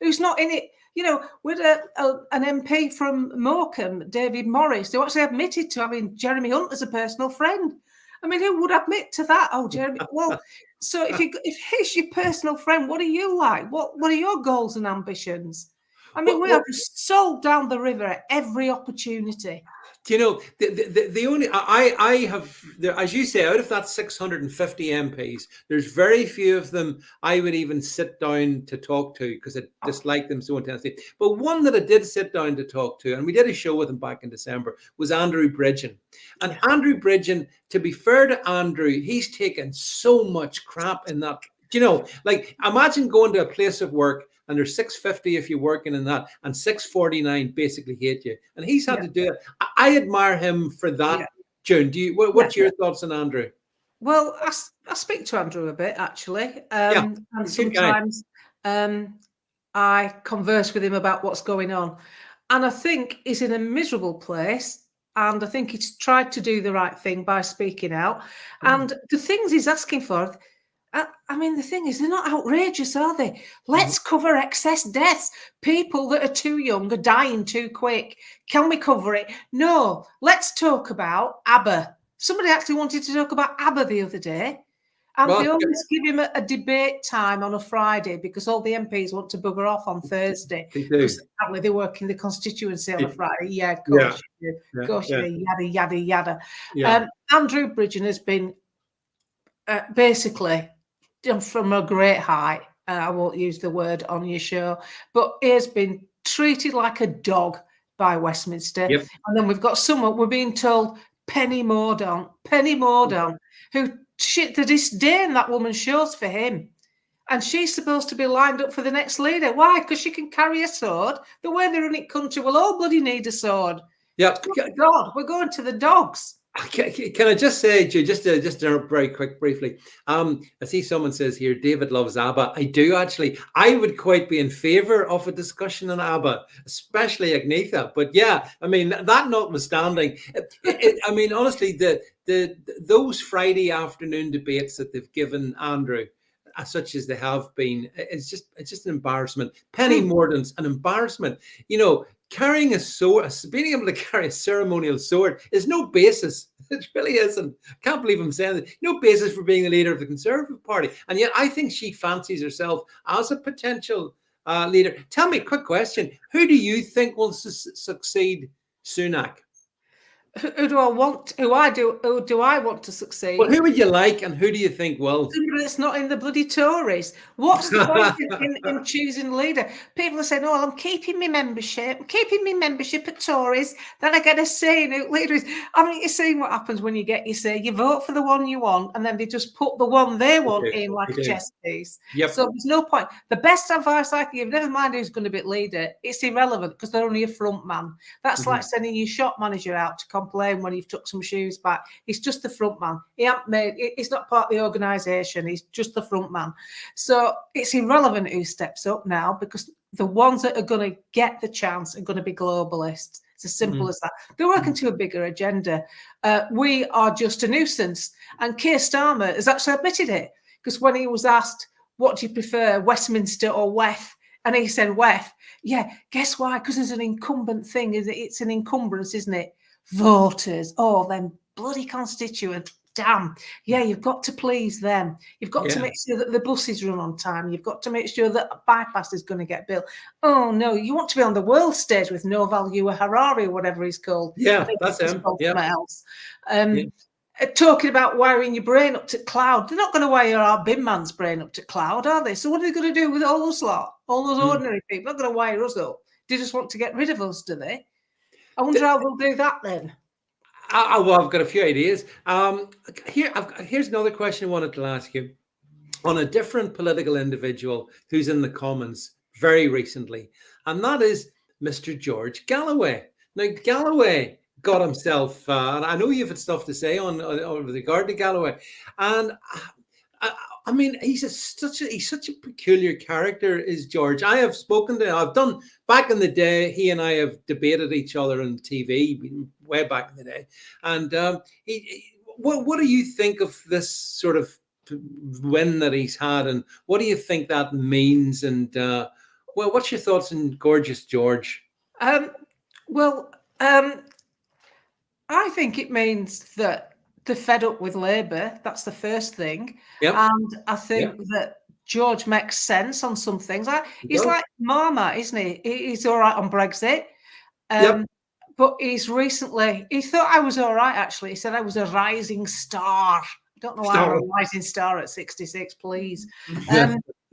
who's not in it. You know, with an MP from Morecambe, David Morris, who actually admitted to having Jeremy Hunt as a personal friend. I mean, who would admit to that? Oh, Jeremy. Well, so if he's your personal friend, what are you like? What are your goals and ambitions? I mean, we are just sold down the river at every opportunity. Do you know, the only, I have, as you say, out of that 650 MPs, there's very few of them I would even sit down to talk to because I dislike them so intensely. But one that I did sit down to talk to, and we did a show with him back in December, was Andrew Bridgen. And Andrew Bridgen, to be fair to Andrew, he's taken so much crap in that. You know, like imagine going to a place of work and there's 650 if you're working in that, and 649 basically hate you. And he's had to do it. I admire him for that. Yeah. June, what's your thoughts on Andrew? Well, I speak to Andrew a bit actually, and sometimes I converse with him about what's going on. And I think he's in a miserable place. And I think he's tried to do the right thing by speaking out. And the things he's asking for, I mean, the thing is, they're not outrageous, are they? Let's cover excess deaths. People that are too young are dying too quick. Can we cover it? No. Let's talk about ABBA. Somebody actually wanted to talk about ABBA the other day. And they always give him a debate time on a Friday because all the MPs want to bugger off on Thursday. Because apparently they work in the constituency on a Friday. Yeah, of course you do. Of course you do. Yada, yada, yada. Yeah. Andrew Bridgen has been basically... from a great height, I won't use the word on your show, but he has been treated like a dog by Westminster. Yep. And then we've got someone, we're being told, Penny Mordaunt, who the disdain that woman shows for him. And she's supposed to be lined up for the next leader. Why? Because she can carry a sword. The way they run it country will all bloody need a sword. Yep. God, we're going to the dogs. Can I just say, just very briefly, I see someone says here, David loves ABBA. I do actually. I would quite be in favour of a discussion on ABBA, especially Agnetha. But yeah, I mean, that notwithstanding, I mean, honestly, those Friday afternoon debates that they've given Andrew, such as they have been, it's just an embarrassment. Penny Mordaunt's an embarrassment. You know, carrying a sword, being able to carry a ceremonial sword is no basis. It really isn't. Can't believe I'm saying that. No basis for being the leader of the Conservative Party. And yet I think she fancies herself as a potential leader. Tell me, quick question. Who do you think will succeed Sunak? Who do I want? Who do I want to succeed? Well, who would you like, and who do you think will? Somebody that's not in the bloody Tories. What's the point in choosing leader? People are saying, "Oh, well, I'm keeping my membership. I'm keeping my membership at Tories. Then I get a say in who leader is." I mean, you're seeing what happens when you get your say. You vote for the one you want, and then they just put the one they want in like a chess piece. Yep. So there's no point. The best advice I can give, never mind who's going to be leader, it's irrelevant because they're only a front man. That's like sending your shop manager out to complain when you've took some shoes back. He's just the front man. He's not part of the organisation. He's just the front man. So it's irrelevant who steps up now because the ones that are going to get the chance are going to be globalists. It's as simple as that. They're working to a bigger agenda. We are just a nuisance. And Keir Starmer has actually admitted it because when he was asked, what do you prefer, Westminster or WEF? And he said WEF. Yeah, guess why? Because there's an incumbent thing. It's an encumbrance, isn't it? Voters, them bloody constituent. Damn. Yeah, you've got to please them. You've got to make sure that the buses run on time. You've got to make sure that a bypass is going to get built. Oh, no, you want to be on the world stage with No Value Harari or whatever he's called. Yeah, that's him. Yeah. Else. Talking about wiring your brain up to cloud. They're not going to wire our bin man's brain up to cloud, are they? So what are they going to do with all those lot? All those ordinary people? They're not going to wire us up. They just want to get rid of us, do they? I wonder how they'll do that then. Well, I've got a few ideas. Here's another question I wanted to ask you on a different political individual who's in the Commons very recently, and that is Mr. George Galloway. Now, Galloway got himself, and I know you've had stuff to say on with regard to Galloway, and I mean, he's such a peculiar character, is George. I have spoken to him. I've done back in the day. He and I have debated each other on TV way back in the day. And what do you think of this sort of win that he's had, and what do you think that means? And what's your thoughts on Gorgeous George? I think it means that they're fed up with Labour. That's the first thing. Yep. And I think that George makes sense on some things. He's like Marmot, isn't he? He's all right on Brexit. But he thought I was all right, actually. He said I was a rising star. I don't know why I'm a rising star at 66, please.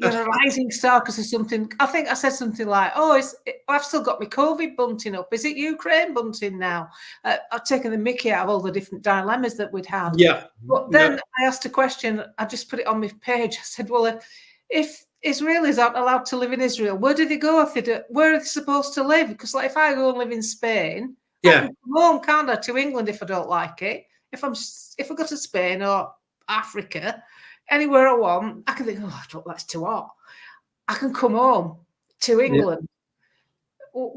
You're a rising star because of something. I think I said something like, I've still got my COVID bunting up. Is it Ukraine bunting now? I've taken the mickey out of all the different dilemmas that we'd had. Yeah. But then I asked a question. I just put it on my page. I said, well, if Israelis aren't allowed to live in Israel, where do they go? Where are they supposed to live? Because if I go and live in Spain, I can come home, can't I, to England if I don't like it. If I go to Spain or Africa, anywhere I want, I can think, that's too hot. I can come home to England. Yeah.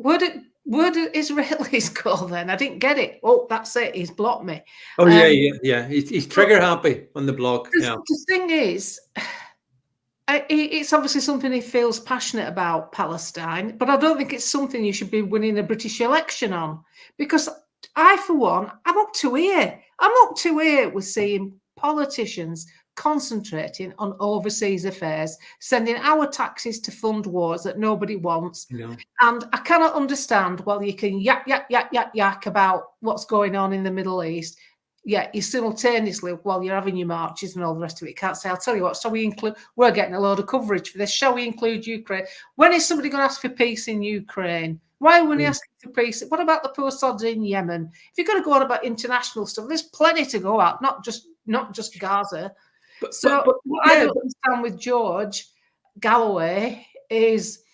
Where do Israelis go then? I didn't get it. Oh, that's it. He's blocked me. Oh, yeah. He's trigger happy on the block. The thing is, it's obviously something he feels passionate about, Palestine, but I don't think it's something you should be winning a British election on, because I, for one, I'm up to here. I'm up to here with seeing politicians concentrating on overseas affairs, sending our taxes to fund wars that nobody wants. No. And I cannot understand, while you can yak about what's going on in the Middle East, you simultaneously, while you're having your marches and all the rest of it, can't say, I'll tell you what, we're getting a load of coverage for this. Shall we include Ukraine? When is somebody going to ask for peace in Ukraine? Why are we asking for peace? What about the poor sods in Yemen? If you're going to go on about international stuff, there's plenty to go at, not just Gaza. What I don't understand with George Galloway is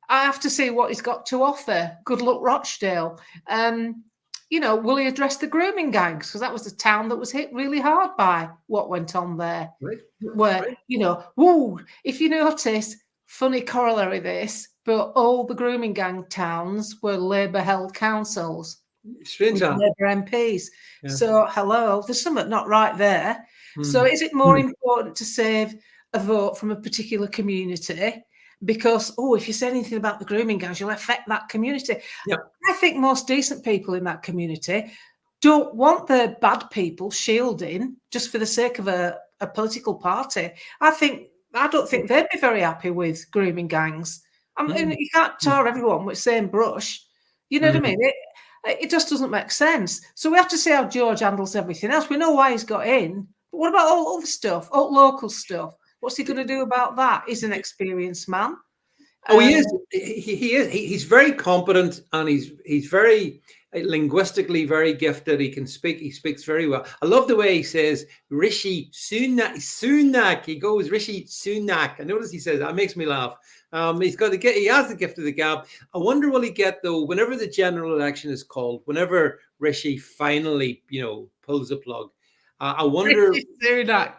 I have to see what he's got to offer. Good luck, Rochdale. Will he address the grooming gangs? Because that was the town that was hit really hard by what went on there. Right. Where, if you notice, funny corollary this, but all the grooming gang towns were Labour-held councils. Strange. Labour MPs. Yeah. So, hello, there's something not right there. So is it more important to save a vote from a particular community? Because, if you say anything about the grooming gangs, you'll affect that community. Yep. I think most decent people in that community don't want the bad people shielding just for the sake of a political party. I don't think they'd be very happy with grooming gangs. I mean, you can't tar everyone with the same brush. You know what I mean? It just doesn't make sense. So we have to see how George handles everything else. We know why he's got in. But what about all other stuff, all local stuff? What's he going to do about that? He's an experienced man. He is. He is. He's very competent, and he's very linguistically very gifted. He can speak. He speaks very well. I love the way he says Rishi Sunak. He goes Rishi Sunak. I notice he says that. Makes me laugh. He has the gift of the gab. I wonder will he get, though, whenever the general election is called, whenever Rishi finally pulls the plug. I wonder.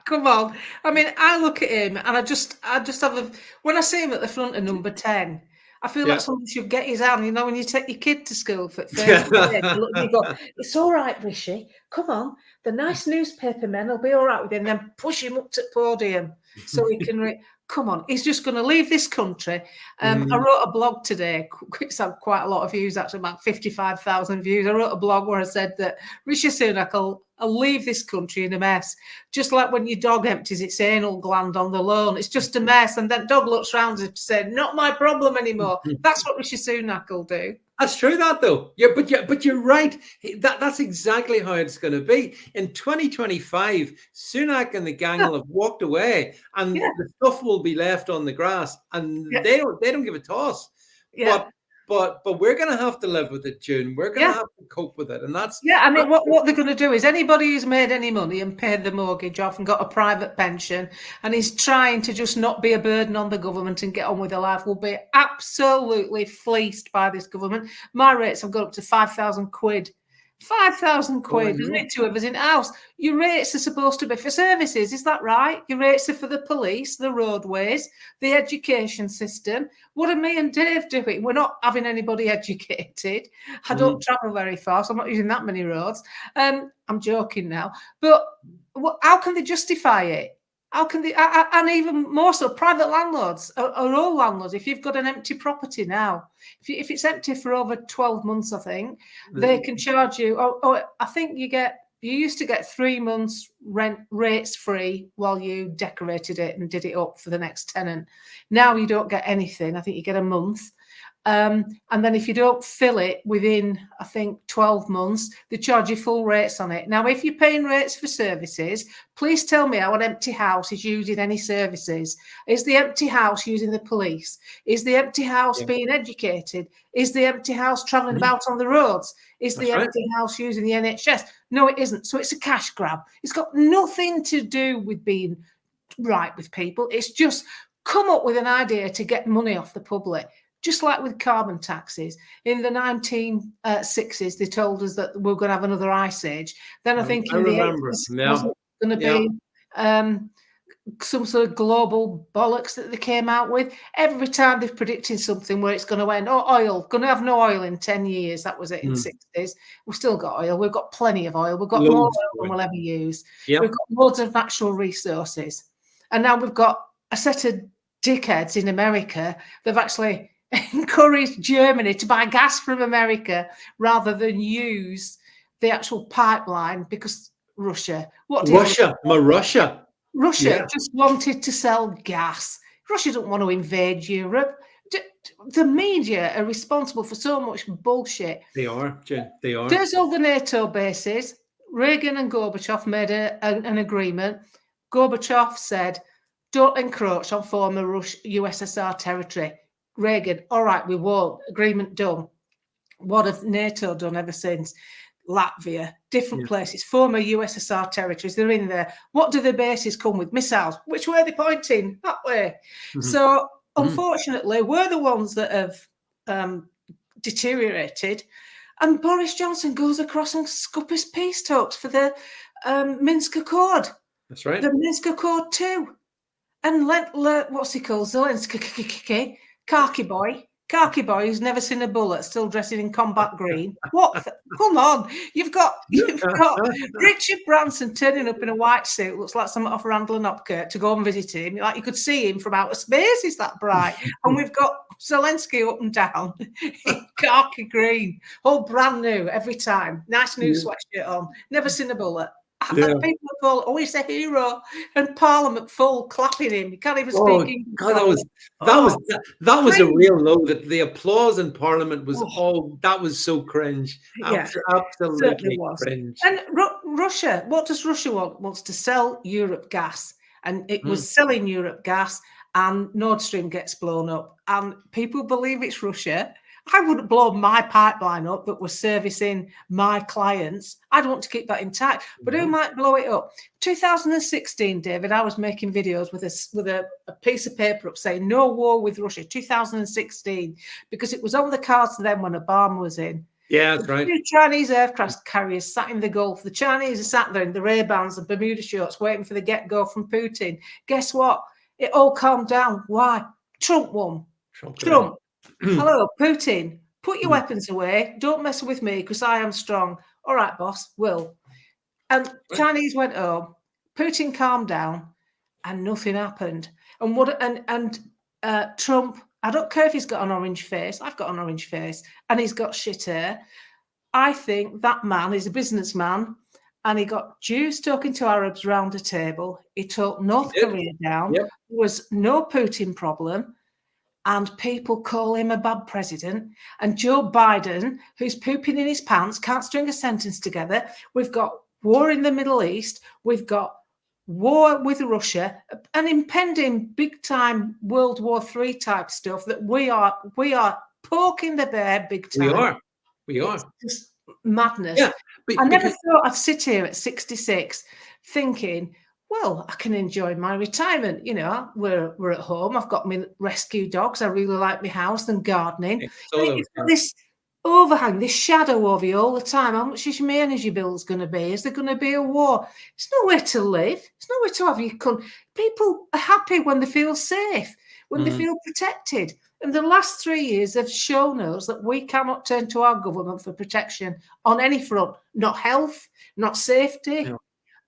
Come on. I mean, I look at him and I just have when I see him at the front of number 10, I feel like somebody should get his hand. When you take your kid to school for first grade, you go, it's all right, Rishi. Come on. The nice newspaper men will be all right with him. Then push him up to the podium so he can come on. He's just going to leave this country. I wrote a blog today. It's had quite a lot of views, actually, about 55,000 views. I wrote a blog where I said that Rishi Sunak will I'll leave this country in a mess. Just like when your dog empties its anal gland on the lawn. It's just a mess. And that dog looks round and says, not my problem anymore. That's what Rishi Sunak will do. That's true, that though. Yeah, but you're right. That's exactly how it's going to be in 2025. Sunak and the gang will have walked away, and the stuff will be left on the grass, and they don't give a toss. Yeah. But we're going to have to live with it, June. We're going to have to cope with it, and that's I mean, what they're going to do is anybody who's made any money and paid the mortgage off and got a private pension and is trying to just not be a burden on the government and get on with their life will be absolutely fleeced by this government. My rates have got up to 5,000 quid. 5,000 quid, isn't it? 2 of us in the house. Your rates are supposed to be for services, is that right? Your rates are for the police, the roadways, the education system. What are me and Dave doing? We're not having anybody educated. I don't travel very far, so I'm not using that many roads. I'm joking now. But how can they justify it? How can they, and even more so, private landlords are all landlords. If you've got an empty property now, if it's empty for over 12 months, I think, they can charge you. I think you used to get 3 months rent rates free while you decorated it and did it up for the next tenant. Now you don't get anything. I think you get a month. And then if you don't fill it within, I think, 12 months, they charge you full rates on it. Now, if you're paying rates for services, please tell me how an empty house is using any services. Is the empty house using the police? Is the empty house being educated? Is the empty house travelling about on the roads? Is the empty house using the NHS? No, it isn't. So it's a cash grab. It's got nothing to do with being right with people. It's just come up with an idea to get money off the public. Just like with carbon taxes. In the 1960s, they told us that we're going to have another ice age. Then I think in the 80s, was going to be some sort of global bollocks that they came out with. Every time they're predicting something where it's going to end, oil, going to have no oil in 10 years. That was it in the 60s. We've still got oil. We've got plenty of oil. We've got more oil than we'll ever use. We've got loads of natural resources. And now we've got a set of dickheads in America. They've actually encouraged Germany to buy gas from America rather than use the actual pipeline because Russia just wanted to sell gas. Russia don't want to invade Europe. The media are responsible for so much bullshit. They are, Jen. They are. There's all the NATO bases. Reagan and Gorbachev made an agreement. Gorbachev said, don't encroach on former USSR territory. Reagan, all right, we won't. Agreement done. What have NATO done ever since? Latvia, different places, former USSR territories, they're in there. What do the bases come with? Missiles. Which way are they pointing? That way. So, unfortunately, we're the ones that have deteriorated. And Boris Johnson goes across and scuppers peace talks for the Minsk Accord. That's right. The Minsk Accord 2. And what's he called? Zelensky. Khaki boy who's never seen a bullet, still dressing in combat green. What? Come on. You've got Richard Branson turning up in a white suit, looks like someone off Randall and Hopkirk to go and visit him. Like you could see him from outer space, he's that bright. And we've got Zelensky up and down in khaki green, all brand new every time. Nice new sweatshirt on, never seen a bullet. And people call, he's a hero, and Parliament full clapping him. He can't even speak English. God, that was a real low. That the applause in Parliament was that was so cringe. Absolutely cringe. And Russia, what does Russia want? Wants to sell Europe gas, and it was selling Europe gas, and Nord Stream gets blown up, and people believe it's Russia. I wouldn't blow my pipeline up that was servicing my clients. I'd want to keep that intact. But who might blow it up? 2016, David, I was making videos with a piece of paper up saying no war with Russia, 2016, because it was on the cards then when Obama was in. Yeah, that's right. The Chinese aircraft carriers sat in the Gulf. The Chinese are sat there in the Ray-Bans and Bermuda shorts waiting for the get-go from Putin. Guess what? It all calmed down. Why? Trump won. Trump. Hello, Putin, put your weapons away. Don't mess with me because I am strong. All right, boss, will. And Chinese went home. Putin calmed down and nothing happened. And Trump, I don't care if he's got an orange face. I've got an orange face and he's got shit hair. I think that man is a businessman and he got Jews talking to Arabs round a table. He took North Korea down. Yep. There was no Putin problem. And people call him a bad president. And Joe Biden, who's pooping in his pants, can't string a sentence together. We've got war in the Middle East. We've got war with Russia, an impending big-time World War III type stuff that we are poking the bear big time. We are. It's just madness. Yeah, I never thought I'd sit here at 66 thinking, well, I can enjoy my retirement. You know, we're at home. I've got my rescue dogs. I really like my house and gardening. And it's got this overhang, this shadow over you all the time. How much is my energy bills going to be? Is there going to be a war? It's nowhere to live. It's nowhere to have you. People are happy when they feel safe, when they feel protected. And the last 3 years have shown us that we cannot turn to our government for protection on any front. Not health, not safety,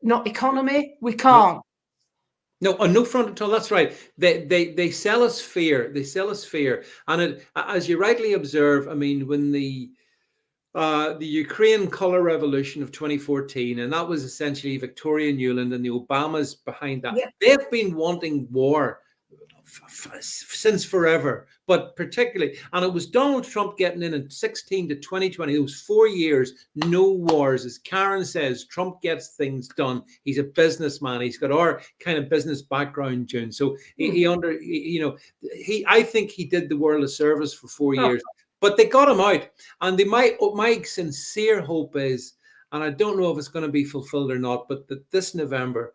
not economy. We can't. No, on no front at all. That's right. They sell us fear. They sell us fear. And as you rightly observe, I mean, when the Ukraine color revolution of 2014, and that was essentially Victoria Nuland and the Obamas behind that. Yeah. They've been wanting war since forever, but particularly, and it was Donald Trump getting in 16 to 2020, those 4 years, no wars. As Karen says, Trump gets things done. He's a businessman. He's got our kind of business background, June. So I think he did the world a service for 4 years, but they got him out. And my sincere hope is, and I don't know if it's going to be fulfilled or not, but that this November,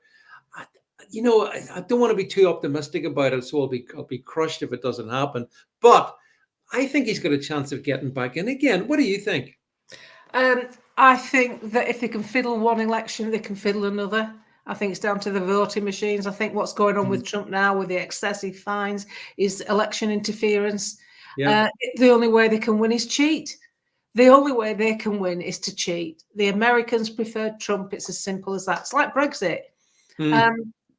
I don't want to be too optimistic about it, so I'll be crushed if it doesn't happen. But I think he's got a chance of getting back in again. What do you think? I think that if they can fiddle one election, they can fiddle another. I think it's down to the voting machines. I think what's going on with Trump now, with the excessive fines, is election interference. Yeah. The only way they can win is cheat. The only way they can win is to cheat. The Americans preferred Trump. It's as simple as that. It's like Brexit.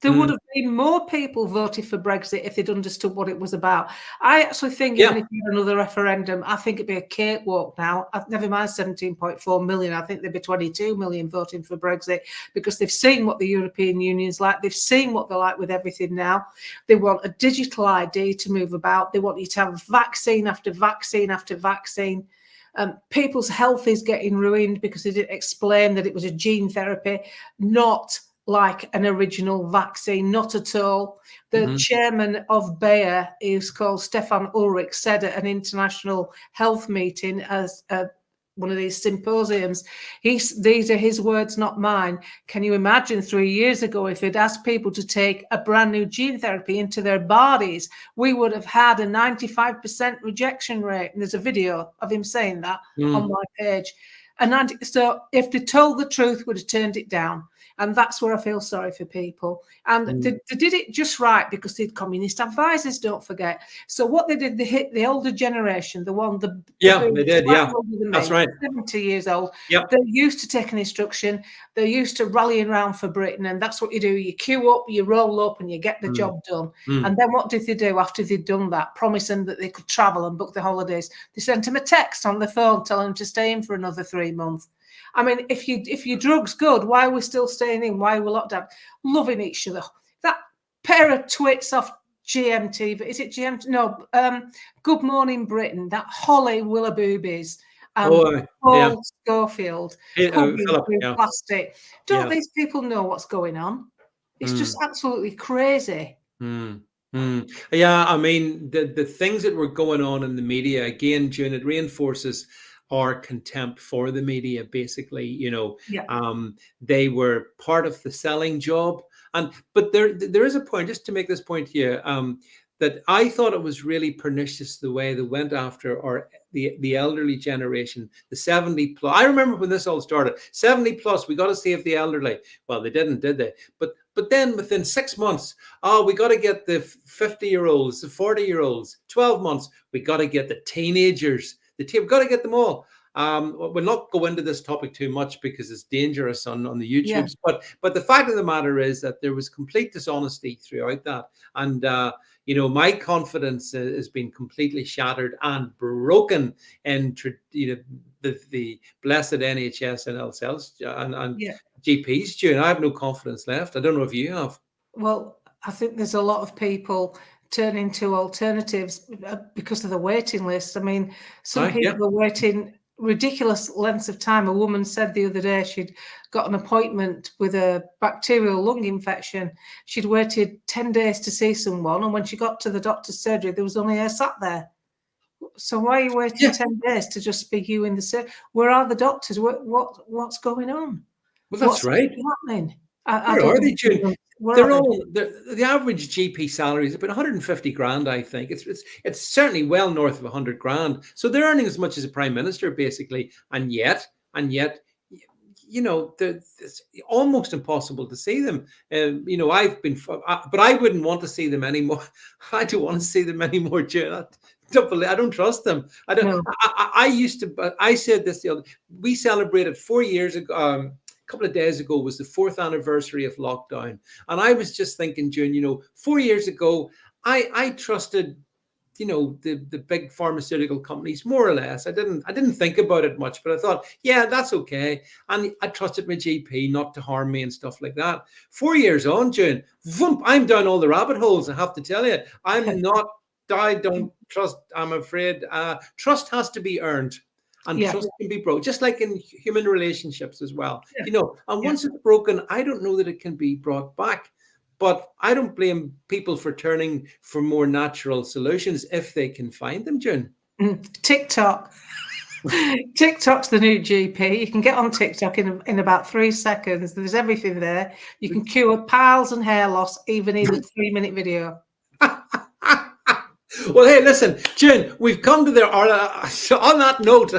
There would have been more people voted for Brexit if they'd understood what it was about. I actually think even if you had another referendum, I think it'd be a cakewalk now. Never mind 17.4 million. I think there'd be 22 million voting for Brexit because they've seen what the European Union's like. They've seen what they're like with everything now. They want a digital ID to move about. They want you to have vaccine after vaccine after vaccine. People's health is getting ruined because they didn't explain that it was a gene therapy, not like an original vaccine, not at all. The chairman of Bayer, who's called Stefan Ulrich, said at an international health meeting as one of these symposiums, these are his words, not mine. Can you imagine 3 years ago, if they'd asked people to take a brand new gene therapy into their bodies, we would have had a 95% rejection rate. And there's a video of him saying that on my page. So if they told the truth, would have turned it down. And that's where I feel sorry for people. And they did it just right because they had communist advisors, don't forget. So what they did, they hit the older generation, they did, that's right. 70 years old. Yep. They're used to taking instruction. They're used to rallying around for Britain. And that's what you do. You queue up, you roll up, and you get the job done. And then what did they do after they'd done that? Promise them that they could travel and book the holidays. They sent them a text on the phone telling them to stay in for another 3 months. I mean, if your drug's good, why are we still staying in? Why are we locked down? Loving each other. That pair of twits off GMT, but is it GMT? No, Good Morning Britain, that Holly Willoughboobies, Paul Schofield, plastic. Don't these people know what's going on? It's just absolutely crazy. Yeah, I mean, the things that were going on in the media, again, June, it reinforces our contempt for the media, basically. They were part of the selling job. But there is a point, just to make this point here, that I thought it was really pernicious the way they went after the elderly generation, the 70 plus. I remember when this all started, 70 plus, we got to save the elderly. Well, they didn't, did they? But then within 6 months, we got to get the 50-year-olds, the 40-year-olds, 12 months, we got to get the teenagers. We've got to get them all. We'll not go into this topic too much because it's dangerous on the YouTubes. Yeah. But the fact of the matter is that there was complete dishonesty throughout that. And, my confidence has been completely shattered and broken in the the blessed NHS and cells and Yeah. GPs, June. I have no confidence left. I don't know if you have. Well, I think there's a lot of people turning to alternatives because of the waiting list. I mean, some people are waiting ridiculous lengths of time. A woman said the other day she'd got an appointment with a bacterial lung infection. She'd waited 10 days to see someone, and when she got to the doctor's surgery, there was only her sat there. So why are you waiting 10 days to just speak you in the surgery? Where are the doctors? What's going on? Well, that's right. Happening? Where are they, June? They're all the average GP salary is about 150 grand, I think. It's certainly well north of 100 grand. So they're earning as much as a prime minister, basically, and yet, you know, it's almost impossible to see them. You know, but I wouldn't want to see them anymore. I don't want to see them anymore, June. I don't trust them. I don't. No. I used to, but I said this the other. We celebrated 4 years ago. A couple of days ago was the 4th anniversary of lockdown, and I was just thinking, June, you know, 4 years ago, I trusted, you know, the big pharmaceutical companies more or less. I didn't think about it much, but I thought, yeah, that's okay, and I trusted my GP not to harm me and stuff like that. 4 years on, June, vroom, I'm down all the rabbit holes. I have to tell you, I'm not. I don't trust. I'm afraid trust has to be earned. And trust can be broken, just like in human relationships as well. You know, and once it's broken, I don't know that it can be brought back. But I don't blame people for turning for more natural solutions if they can find them, June. TikTok. TikTok's the new GP. You can get on TikTok in about 3 seconds. There's everything there. You can cure piles and hair loss even in a 3-minute video. Well, hey, listen, June, we've come to on that note,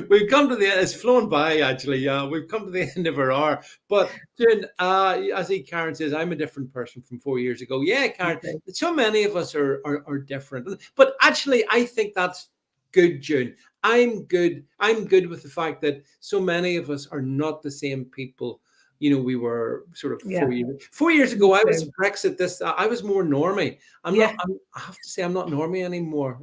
we've come to the end. It's flown by, actually. We've come to the end of our hour. But, June, as Karen says, I'm a different person from 4 years ago. Yeah, Karen, so many of us are different. But actually, I think that's good, June. I'm good with the fact that so many of us are not the same people. You know, we were sort of 4 years ago. I was Brexit. I was more normie. I have to say, I'm not normie anymore.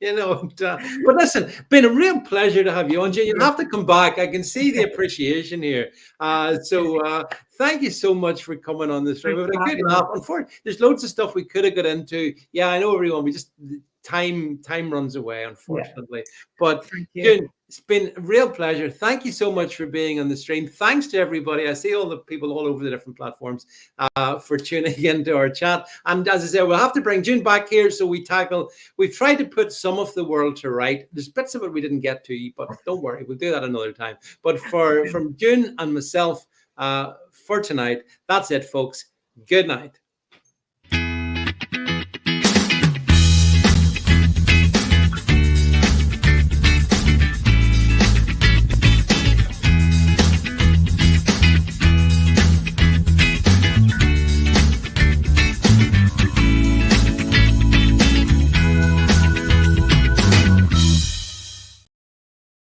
You know, but listen, been a real pleasure to have you on, Jay. You'll have to come back. I can see the appreciation here. So thank you so much for coming on this show. We've had a good laugh. Unfortunately, there's loads of stuff we could have got into. Yeah, I know, everyone. We just time runs away, unfortunately. But June, it's been a real pleasure. Thank you so much for being on the stream. Thanks to everybody. I see all the people all over the different platforms for tuning into our chat. And as I said, we'll have to bring June back here so we've tried to put some of the world to right. There's bits of it we didn't get to, but don't worry, we'll do that another time. But from June and myself for tonight, that's it, folks. Good night.